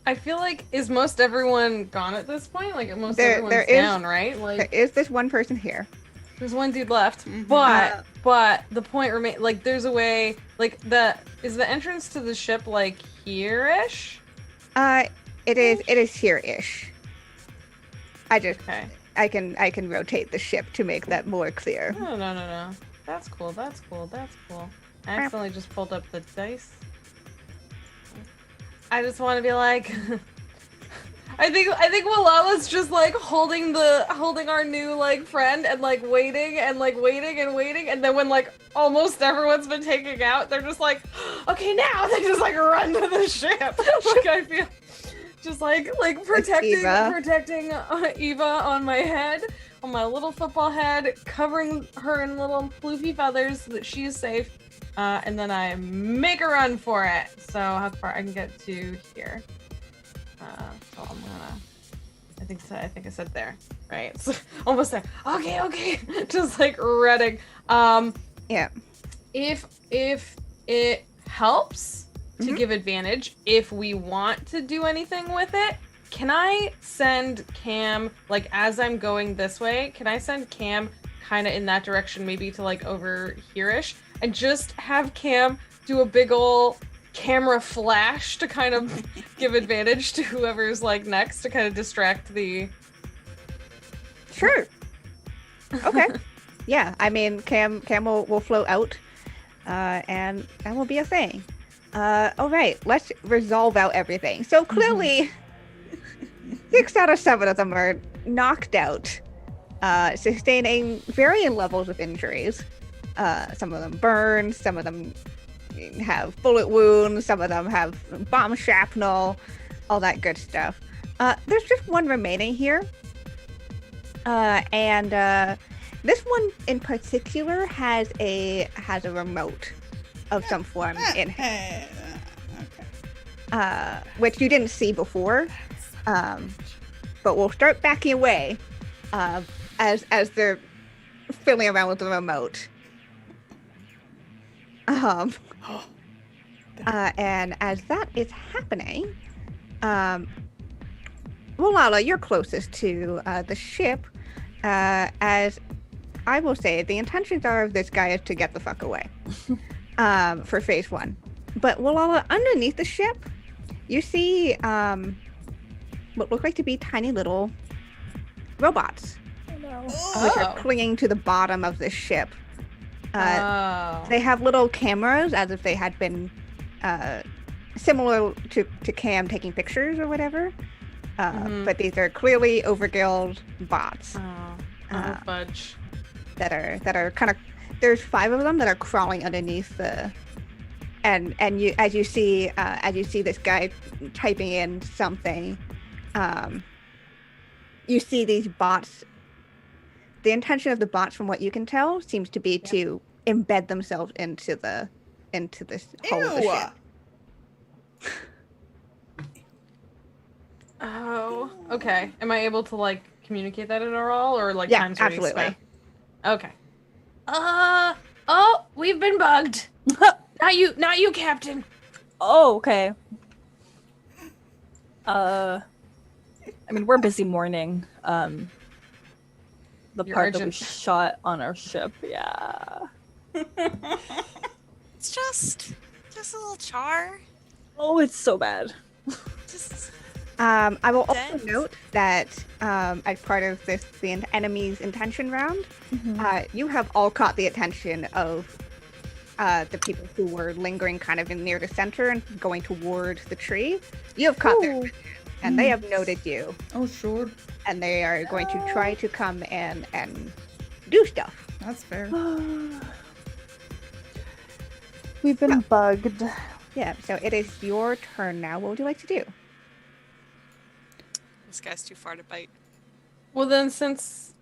I feel like, is most everyone gone at this point? Like, most
There
everyone's
is-
down, right?
There
Like,
is this one person here.
there's one dude left.
Mhm.
But the point remains, like, there's a way, like, is the entrance to the ship, like, here-ish?
It is here-ish.
Okay.
I can rotate the ship to make that more clear.
No. That's cool. I accidentally just pulled up the dice. I just want to be like, I think Walala's just like holding our new like friend and like waiting, and then when like almost everyone's been taken out, they're just like, okay, now they just like run to the ship. Like I feel just like protecting Eva on my head, on my little football head, covering her in little floofy feathers so that she is safe. And then I make a run for it. So how far I can get to here? So I'm gonna. I think I said there, right? So, almost there. Okay. Just like running.
Yeah.
If it helps to give advantage, if we want to do anything with it, can I send Cam, like as I'm going this way, can I send Cam kind of in that direction, maybe to like over here-ish, and just have Cam do a big ol' camera flash to kind of give advantage to whoever's like next, to kind of distract the...
Sure. Okay. Yeah, I mean, Cam will float out, and that will be a thing. All right, let's resolve out everything. So clearly, 6 out of 7 of them are knocked out, sustaining varying levels of injuries. Some of them burn, some of them have bullet wounds, some of them have bomb shrapnel, all that good stuff. There's just one remaining here, and this one in particular has a remote of some form in it,
okay.
which you didn't see before. But we'll start backing away as they're fiddling around with the remote. And as that is happening, Lala, you're closest to the ship. As I will say, the intentions are of this guy is to get the fuck away for phase 1. But Lala, underneath the ship, you see what look like to be tiny little robots.
Oh, no.
which are clinging to the bottom of the ship.
Oh.
They have little cameras as if they had been similar to Cam taking pictures or whatever. But these are clearly overkilled bots
Fudge.
that are kind of. There's 5 of them that are crawling underneath the. And you as you see this guy typing in something, you see these bots. The intention of the bots, from what you can tell, seems to be to embed themselves into this whole of the ship.
Oh, okay. Am I able to like communicate that at all, or like
Yeah,
times where you
absolutely.
expect- Okay.
Oh, we've been bugged. Not you, Captain.
Oh, okay. I mean, we're busy mourning. The
You're
part that we
urgent.
shot on our ship. Yeah.
It's just a little char.
Oh, it's so bad.
Just
I will also
Dense.
note that as part of the enemy's intention round, you have all caught the attention of the people who were lingering kind of near the center and going toward the tree. You have caught their attention, and they have noted you,
Oh, sure.
and they are going to try to come in and do stuff.
That's fair.
We've been bugged.
Yeah, so it is your turn now. What would you like to do?
this guy's too far to bite.
Well, then, since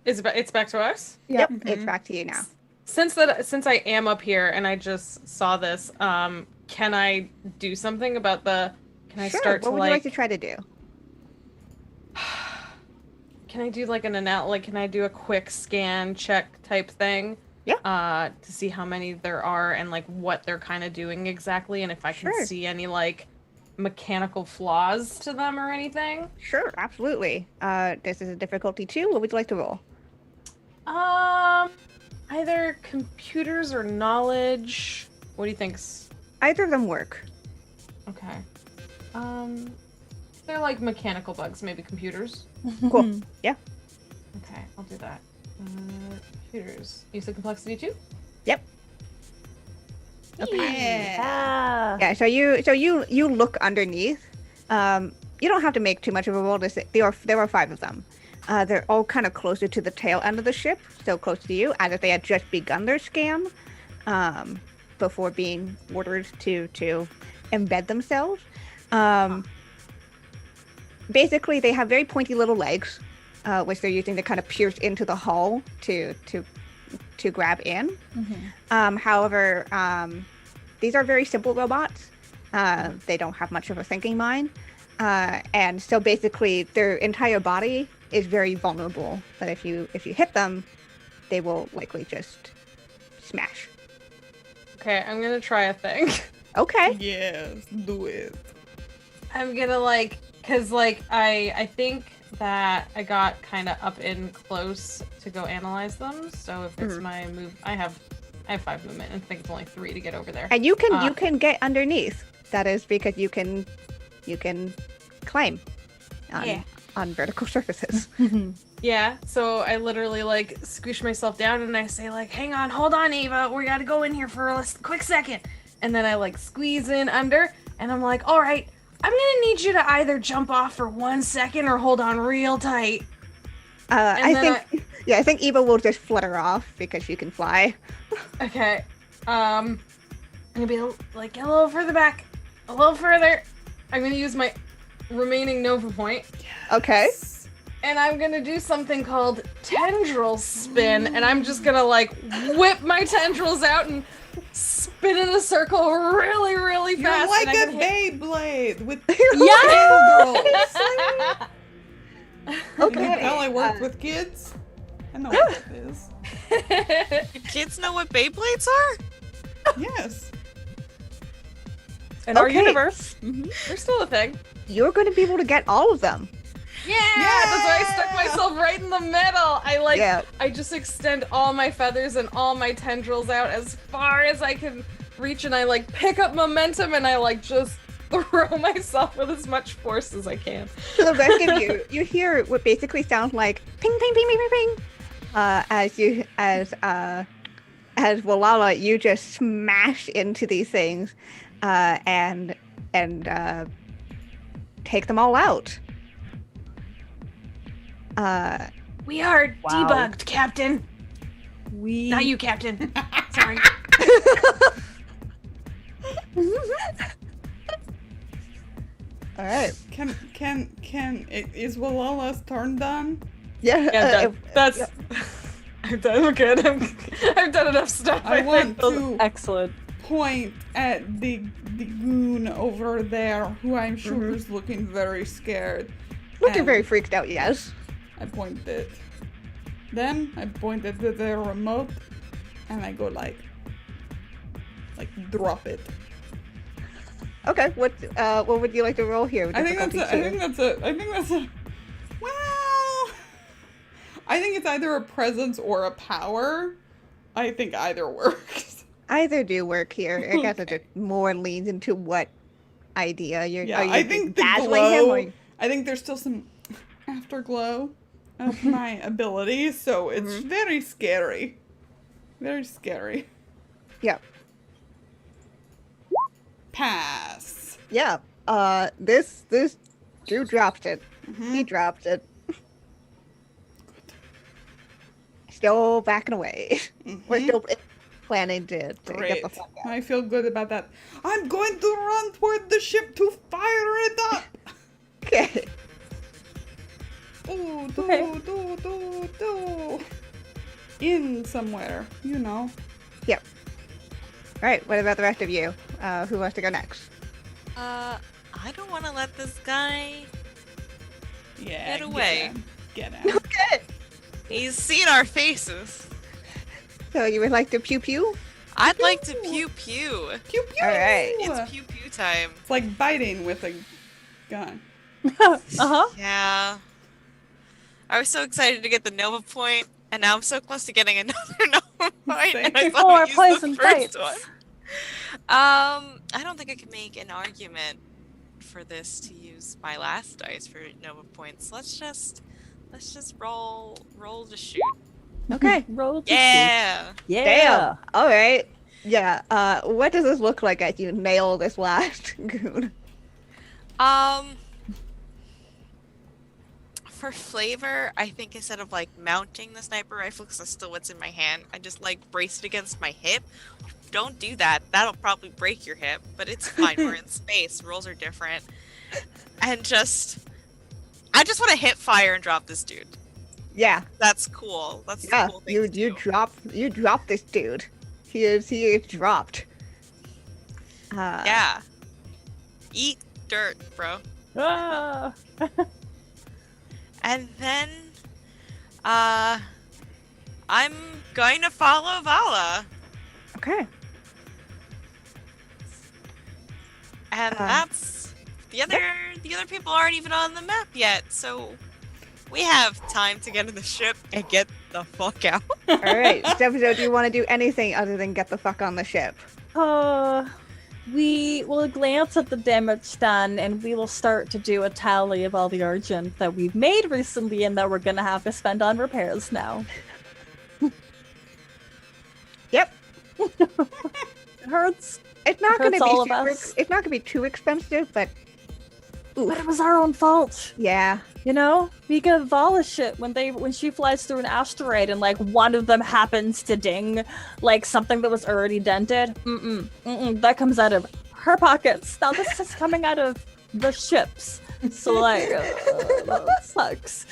it's back to us.
Yep, it's back to you now.
Since I am up here and I just saw this, can I do something about the? Can I
Sure.
start
What
to
would you like to try to do?
Can I do like can I do a quick scan check type thing?
Yeah.
To see how many there are and like what they're kind of doing exactly, and if I can
Sure.
see any like mechanical flaws to them or anything.
Sure, absolutely. This is a difficulty 2. What would you like to roll?
Either computers or knowledge. What do you think's
Either of them work.
okay? They're like mechanical bugs, maybe computers.
Cool. Yeah.
Okay, I'll do that. Computers. You said complexity 2?
Yep.
Yeah.
Yeah. So you look underneath. You don't have to make too much of a roll. There are 5 of them. They're all kind of closer to the tail end of the ship, so close to you, as if they had just begun their scam before being ordered to embed themselves. Basically, they have very pointy little legs, which they're using to kind of pierce into the hull to grab in. However, these are very simple robots. They don't have much of a thinking mind. And so basically their entire body is very vulnerable. But if you hit them, they will likely just smash.
Okay, I'm gonna try a thing.
Okay.
Yes, do it.
I'm gonna cause I think that I got kind of up in close to go analyze them. So if it's my move, I have 5 movement, and I think it's only 3 to get over there.
And you can get underneath. That is because you can climb on vertical surfaces.
Yeah, so I literally squish myself down and I say hang on, hold on, Eva, we gotta go in here for a quick second. And then I squeeze in under and I'm like, all right, I'm gonna need you to either jump off for 1 second or hold on real tight.
I think Eva will just flutter off because she can fly.
Okay, I'm gonna be get a little further back, a little further. I'm gonna use my remaining Nova point.
Okay.
And I'm gonna do something called tendril spin, and I'm just gonna whip my tendrils out and spin in a circle really, really
You're
fast.
like
and
a
I can hit-
Beyblade with
Yeah!
tendrils.
Okay.
Can you tell I work with kids? I know what that is.
Kids know what Beyblades are?
Yes.
In our
Okay.
universe.
They're still a thing.
You're going to be able to get all of them.
Yeah, that's why I stuck myself right in the middle.
Yeah.
I just extend all my feathers and all my tendrils out as far as I can reach, and I pick up momentum and I just throw myself with as much force as I can.
To the rest of you, you hear what basically sounds like ping, ping, ping, ping, ping, ping. As Walala, you just smash into these things, and take them all out.
We are
Wow.
debugged, Captain. Not you, Captain. Sorry.
All right.
Is Walala's turn done?
Yeah.
Yeah, that's. I'm done. We're good. I've done enough stuff.
I want
think.
to
Excellent.
point at the goon over there, who I'm sure is looking very scared.
Looking
and
very freaked out. Yes.
I pointed. Then I pointed to the remote, and I go like drop it.
Okay. What would you like to roll here? With
I think that's
difficulty two?
well, I think it's either a presence or a power. I think either works.
Either do work here. I guess it just more leans into what idea you're.
Yeah,
are you
I think the
dazzling him,
glow.
or-
I think there's still some afterglow of my ability, so it's very scary. Very scary.
Yeah.
Pass.
Yeah. This dude dropped it. He dropped it. Still backing away. We're still planning to get
Great.
the fuck out.
I feel good about that. I'm going to run toward the ship to fire it up.
Okay.
Do. In somewhere, you know.
Yep. All right. What about the rest of you? Who wants to go next?
I don't want to let this guy
Yeah.
Get away.
Get him.
Okay.
He's seen our faces.
So you would like to pew pew?
I'd like to pew pew.
Pew pew.
All right.
It's pew pew time.
It's like biting with a gun.
Uh-huh.
Yeah. I was so excited to get the Nova point, and now I'm so close to getting another Nova point. And I
Same.
thought
Oh,
I
our
used
plays
the
and
first
fights.
one. I don't think I can make an argument for this to use my last dice for Nova points. Let's just roll to shoot.
Okay.
Roll to
Yeah.
shoot. Yeah.
Damn. All right. Yeah. What does this look like as you nail this last goon?
For flavor, I think instead of like mounting the sniper rifle, because that's still what's in my hand, I just like brace it against my hip. Don't do that. That'll probably break your hip, but it's fine. We're in space. Rules are different. And I just want to hit fire and drop this dude.
Yeah.
That's cool. That's the
Yeah.
cool thing
You
to do.
drop this dude. He is dropped.
Yeah. Eat dirt, bro.
Ah.
And then, I'm going to follow Vala.
Okay.
And that's the other people aren't even on the map yet, so we have time to get in the ship and get the fuck out.
All right. Stepzo, do you want to do anything other than get the fuck on the ship?
We will glance at the damage done, and we will start to do a tally of all the Argent that we've made recently and that we're gonna have to spend on repairs now.
Yep.
It hurts,
It's not going to
Hurts all of
be
us.
it's not going to be too expensive, but
but it was our own fault.
yeah.
You know, we give Vala shit when she flies through an asteroid and like one of them happens to ding like something that was already dented. That comes out of her pockets. Now this is coming out of the ships. So like, that sucks.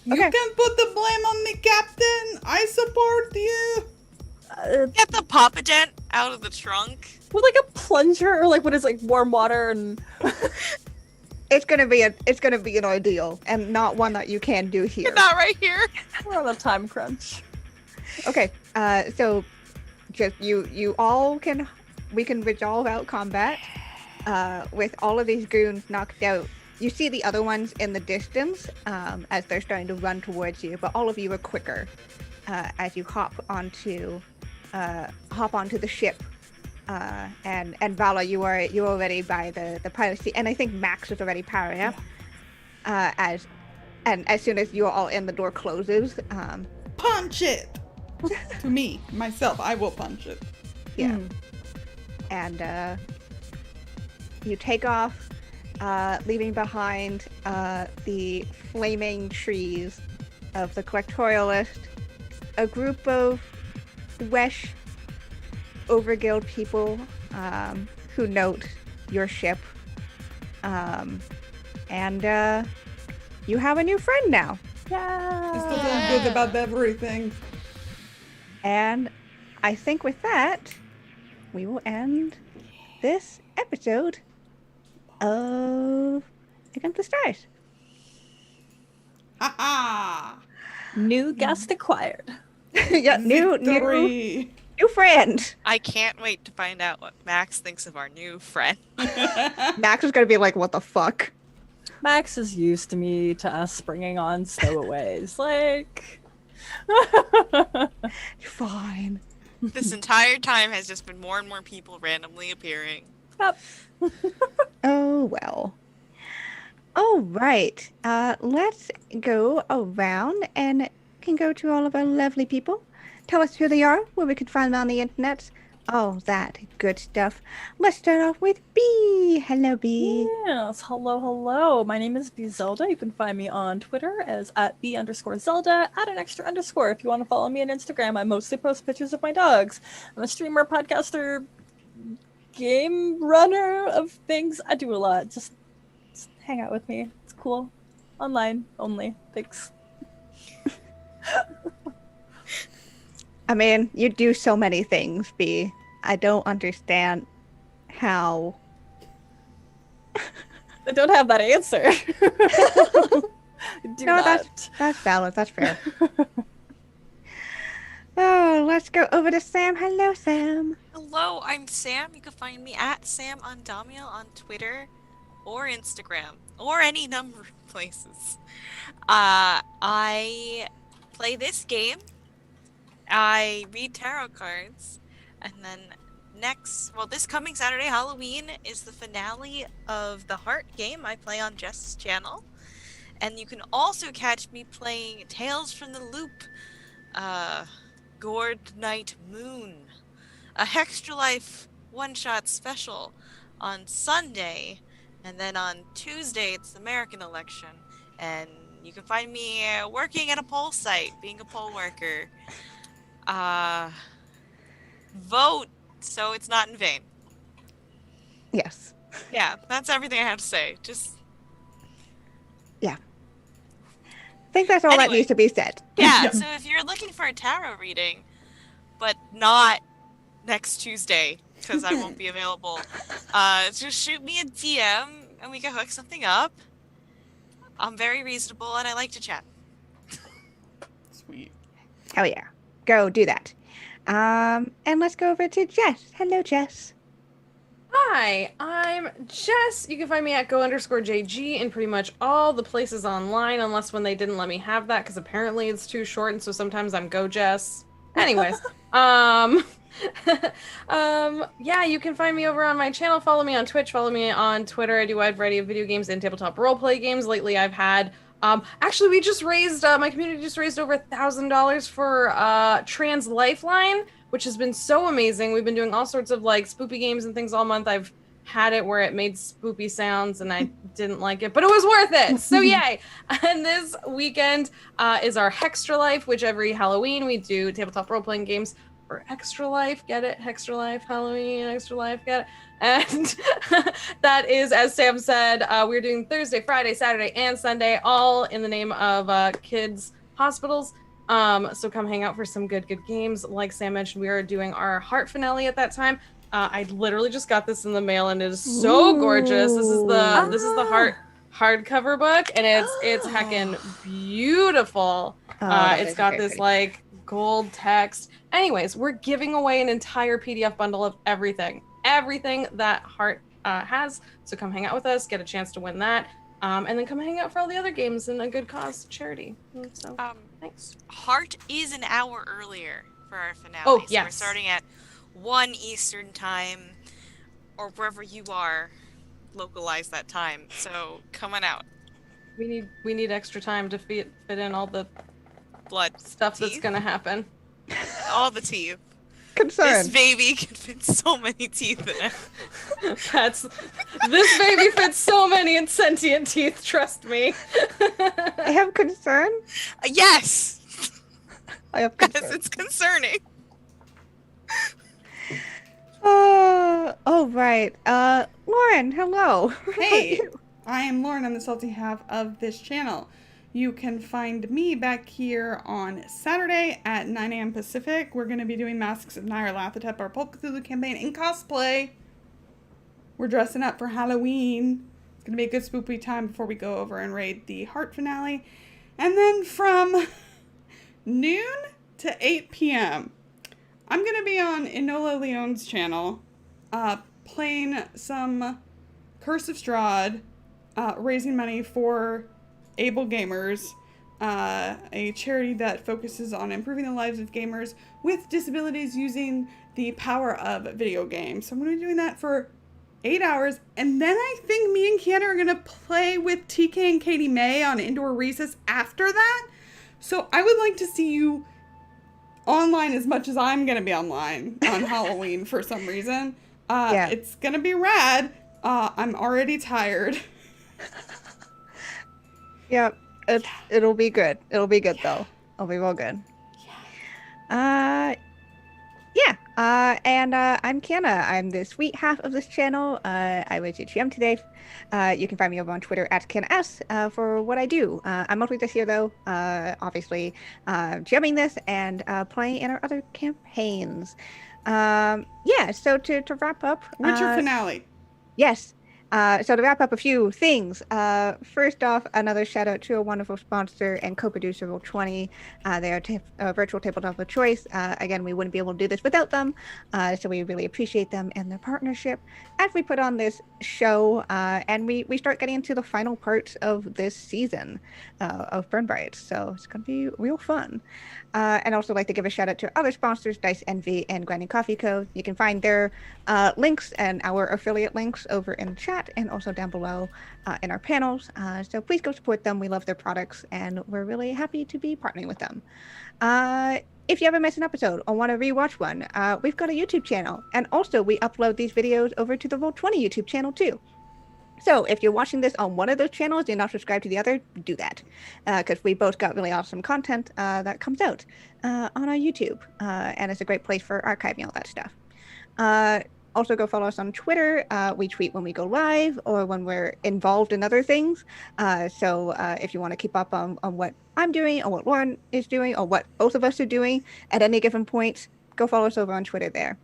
You
Okay.
can put the blame on me, Captain. I support you.
Get the Papa Dent out of the trunk.
With like a plunger or like what is like warm water and
It's going to be an ordeal and not one that you can do here.
Not right here.
we're on a time crunch.
Okay. So just you all we can resolve out combat with all of these goons knocked out. You see the other ones in the distance as they're starting to run towards you, but all of you are quicker as you hop onto the ship And Vala, you already by the pilot seat, and I think Max is already powering up. As soon as you're all in, the door closes.
Punch it! To me, myself, I will punch it.
Yeah. And you take off, leaving behind the flaming trees of the collectorialist, a group of Wesh Overguild people who note your ship. And you have a new friend now.
I still feel good about everything.
And I think with that, we will end this episode of Against the Stars.
Ha-ha!
New guest acquired.
Yeah, new friend.
I can't wait to find out what Max thinks of our new friend.
Max is gonna be like, "What the fuck?"
Max is used to us bringing on stowaways. Like,
Fine.
This entire time has just been more and more people randomly appearing.
yep.
Oh well. All right. Let's go around and can go to all of our lovely people. Tell us who they are, where we can find them on the internet, all that good stuff. Let's start off with B. Hello, B.
Yes, hello. My name is B Zelda. You can find me on Twitter as @B_Zelda, add an extra underscore if you want to follow me on Instagram. I mostly post pictures of my dogs. I'm a streamer, podcaster, game runner of things. I do a lot. Just hang out with me. It's cool. Online only. Thanks.
I mean, you do so many things, B. I don't understand how.
I don't have that answer. Do
No,
not.
that's valid. That's fair. Oh, let's go over to Sam. Hello, Sam.
Hello, I'm Sam. You can find me at @SamUndamiel on Twitter or Instagram or any number of places. I play this game. I read tarot cards, and then this coming Saturday, Halloween, is the finale of the Heart game I play on Jess's channel. And you can also catch me playing Tales from the Loop, Gourd Night Moon, a Hextra Life one-shot special on Sunday, and then on Tuesday it's the American election. And you can find me working at a poll site, being a poll worker. Vote so it's not in vain.
Yes.
Yeah, that's everything I have to say. Just
I think that's all that
Anyway.
needs to be said.
yeah. So if you're looking for a tarot reading, but not next Tuesday because I won't be available, just shoot me a DM and we can hook something up. I'm very reasonable and I like to chat.
Sweet.
Hell yeah. Go do that. And let's go over to Jess. Hello, Jess.
Hi, I'm Jess. You can find me at go_JG in pretty much all the places online, unless when they didn't let me have that, because apparently it's too short, and so sometimes I'm Go Jess. Anyways, yeah, you can find me over on my channel. Follow me on Twitch. Follow me on Twitter. I do a wide variety of video games and tabletop roleplay games. Lately, I've had. Actually, we just raised. My community just raised over $1,000 for Trans Lifeline, which has been so amazing. We've been doing all sorts of like spoopy games and things all month. I've had it where it made spoopy sounds and I didn't like it, but it was worth it. So yay. And this weekend is our Hextra Life, which every Halloween we do tabletop role-playing games for Extra Life. Get it? Hextra Life, Halloween, Extra Life, get it? And that is, as Sam said, we're doing Thursday, Friday, Saturday, and Sunday, all in the name of kids' hospitals. So come hang out for some good games. Like Sam mentioned, we are doing our Heart finale at that time. I literally just got this in the mail and it is so gorgeous. This is the Heart hardcover book and it's heckin' beautiful. It's got this like gold text. Anyways, we're giving away an entire PDF bundle of everything that Heart has. So come hang out with us, get a chance to win that. And then come hang out for all the other games in a good cause charity. So, thanks.
Heart is an hour earlier for our finale.
Oh,
So
yes.
we're starting at 1 Eastern time, or wherever you are, localize that time. So come on out.
We need extra time to fit in all the
Blood,
stuff that's
teeth,
gonna happen.
all the teeth. This
Concern.
baby can fit so many teeth in it.
This baby fits so many sentient teeth, trust me.
I have concern.
Yes!
I have
Yes,
concern.
it's concerning.
Oh, right. Lauren, hello.
Hey, I am Lauren. I'm the salty half of this channel. You can find me back here on Saturday at 9 a.m. Pacific. We're going to be doing Masks of Nyarlathotep, our Pulp Cthulhu campaign in cosplay. We're dressing up for Halloween. It's going to be a good spoopy time before we go over and raid the Heart finale. And then from noon to 8 p.m., I'm going to be on Enola Leone's channel, playing some Curse of Strahd, raising money for Able Gamers, a charity that focuses on improving the lives of gamers with disabilities using the power of video games. So I'm going to be doing that for 8 hours, and then I think me and Kiana are going to play with TK and Katie May on Indoor Recess after that. So I would like to see you online as much as I'm going to be online on Halloween for some reason.
Yeah.
It's going to be rad. I'm already tired.
Yep. It'll be good. It'll be good though. It'll be real good. Yeah. I'm Kiana. I'm the sweet half of this channel. I was your GM today. You can find me over on Twitter at KianaS for what I do. I'm mostly just here though, obviously, GMing this and playing in our other campaigns. Yeah, so to wrap up.
Witcher finale.
Yes. So to wrap up a few things, first off, another shout out to a wonderful sponsor and co-producer, Roll20. They are a virtual tabletop of choice. Again, we wouldn't be able to do this without them, so we really appreciate them and their partnership as we put on this show, and we start getting into the final parts of this season of Burn Bryte, so it's going to be real fun. And also like to give a shout out to other sponsors, Dice Envy and Grinding Coffee Co. You can find their links and our affiliate links over in the chat and also down below in our panels. So please go support them. We love their products and we're really happy to be partnering with them. If you ever miss an episode or want to rewatch one, we've got a YouTube channel. And also we upload these videos over to the Roll20 YouTube channel too. So if you're watching this on one of those channels, you're not subscribed to the other, do that. Because we both got really awesome content that comes out on our YouTube. And it's a great place for archiving all that stuff. Also go follow us on Twitter. We tweet when we go live or when we're involved in other things. So if you want to keep up on what I'm doing or what Lauren is doing or what both of us are doing at any given point, go follow us over on Twitter there.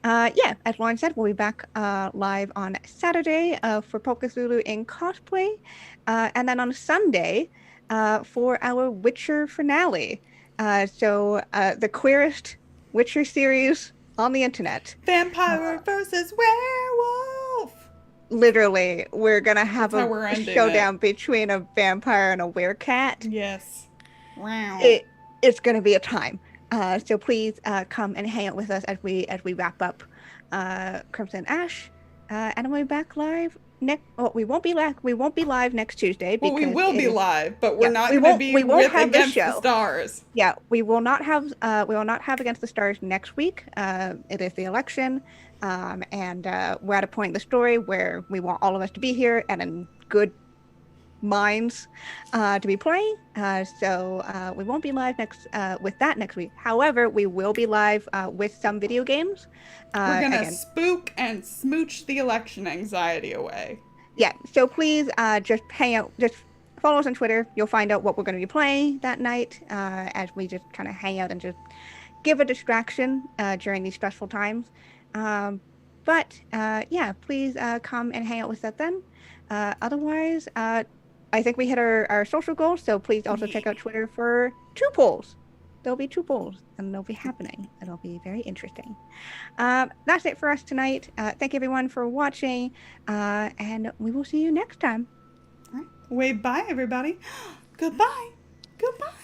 Yeah, as Lauren said, we'll be back live on Saturday for Pulp Cthulhu in cosplay. And then on Sunday for our Witcher finale. So the queerest Witcher series on the internet.
Vampire versus werewolf.
Literally, we're gonna have
That's how
a
we're ending
showdown between a vampire and a werecat.
Yes. Wow.
It's gonna be a time. So please come and hang out with us as we wrap up Crimson Ash, and we'll be back live next. Well, we won't be live next Tuesday.
Well, we will be live, but we're not
we
going to
won't-
be
we won't
with
have the
Against the
show.
Stars.
Yeah, we will not have Against the Stars next week. It is the election, and we're at a point in the story where we want all of us to be here and in good minds to be playing. So we won't be live with that next week. However, we will be live with some video games.
We're going to
again.
spook and smooch the election anxiety away.
Yeah, so please just hang out, just follow us on Twitter. You'll find out what we're going to be playing that night as we just kind of hang out and just give a distraction during these stressful times. But yeah, please come and hang out with us then. Otherwise, I think we hit our social goals, so please also check out Twitter for 2 polls. There'll be 2 polls, and they'll be happening. It'll be very interesting. That's it for us tonight. Thank you everyone for watching, and we will see you next time.
All right. Wave bye, everybody. Goodbye. Goodbye.